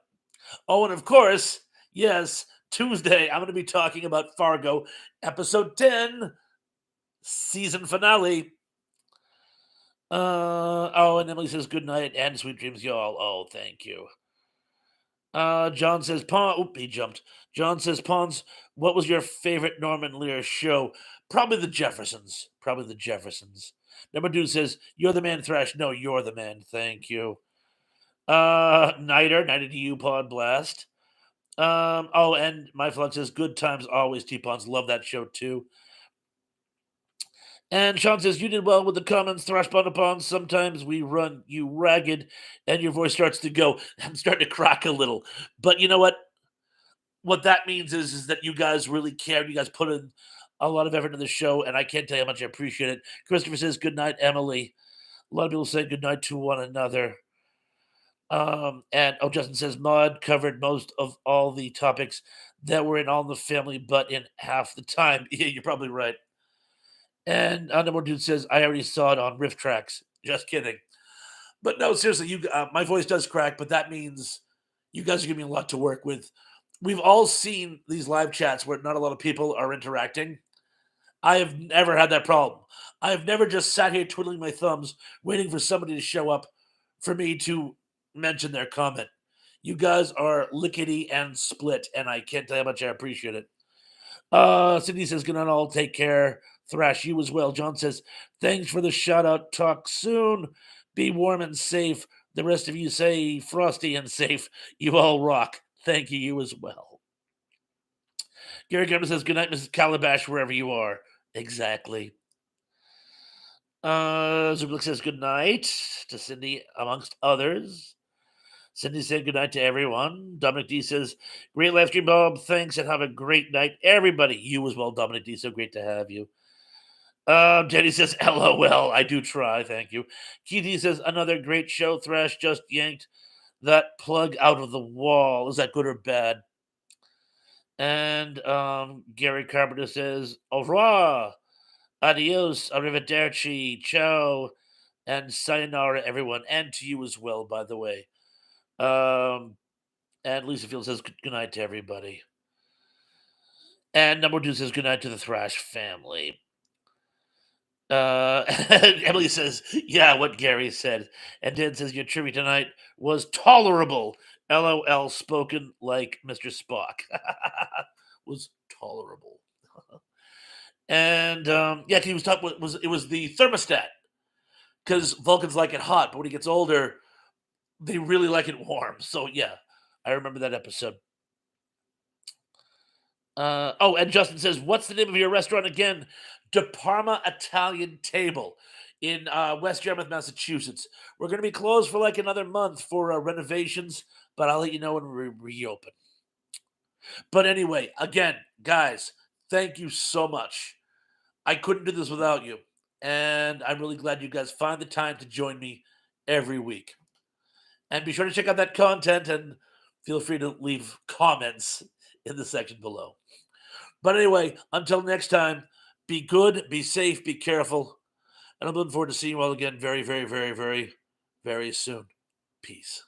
Oh, and of course, yes, Tuesday, I'm going to be talking about Fargo, episode 10, season finale. And Emily says good night and sweet dreams, y'all. Oh, thank you. John says, he jumped. John says, Pons, what was your favorite Norman Lear show? Probably the Jeffersons. Probably the Jeffersons. Number two says, "You're the man, Thrash." No, you're the man. Thank you. Nighter to you, Pod Blast. Oh, and my Flux says, "Good times always." T-Pons love that show too. And Sean says, "You did well with the comments, Thrash Bonapon. Sometimes we run you ragged and your voice starts to go." I'm starting to crack a little. But you know what? What that means is that you guys really care. You guys put in a lot of effort into the show, and I can't tell you how much I appreciate it. Christopher says, "Good night, Emily." A lot of people say good night to one another. And Justin says, "Maud covered most of all the topics that were in All in the Family, but in half the time." Yeah, you're probably right. And number dude says, "I already saw it on Riff Tracks." Just kidding. But no, seriously, my voice does crack, but that means you guys are giving me a lot to work with. We've all seen these live chats where not a lot of people are interacting. I have never had that problem. I have never just sat here twiddling my thumbs, waiting for somebody to show up for me to mention their comment. You guys are lickety and split, and I can't tell you how much I appreciate it. Sydney says, "Good night, all. Take care. Thrash, you as well." John says, "Thanks for the shout out. Talk soon. Be warm and safe." The rest of you say frosty and safe. You all rock. Thank you, you as well. Gary Gardner says, "Good night, Mrs. Calabash, wherever you are." Exactly. Zublik says, "Good night" to Cindy, amongst others. Cindy said good night to everyone. Dominic D says, "Great live stream, Bob. Thanks and have a great night, everybody." You as well, Dominic D. So great to have you. Jenny says, "LOL. I do try. Thank you." Keith says, "Another great show. Thrash just yanked that plug out of the wall. Is that good or bad?" And Gary Carpenter says, "Au revoir. Adios. Arrivederci. Ciao. And sayonara, everyone. And to you as well, by the way." And Lisa Field says, "Good night to everybody." And number two says, "Good night to the Thrash family." Emily says, "Yeah, what Gary said." And Dan says, "Your trivia tonight was tolerable." LOL, spoken like Mr. Spock. Was tolerable. And yeah, he was talking. It was the thermostat because Vulcans like it hot, but when he gets older, they really like it warm. So yeah, I remember that episode. Oh, and Justin says, "What's the name of your restaurant again?" De Parma Italian Table in West Yarmouth, Massachusetts. We're going to be closed for like another month for renovations, but I'll let you know when we reopen. But anyway, again, guys, thank you so much. I couldn't do this without you. And I'm really glad you guys find the time to join me every week. And be sure to check out that content and feel free to leave comments in the section below. But anyway, until next time, be good, be safe, be careful. And I'm looking forward to seeing you all again very, very, very, very, very soon. Peace.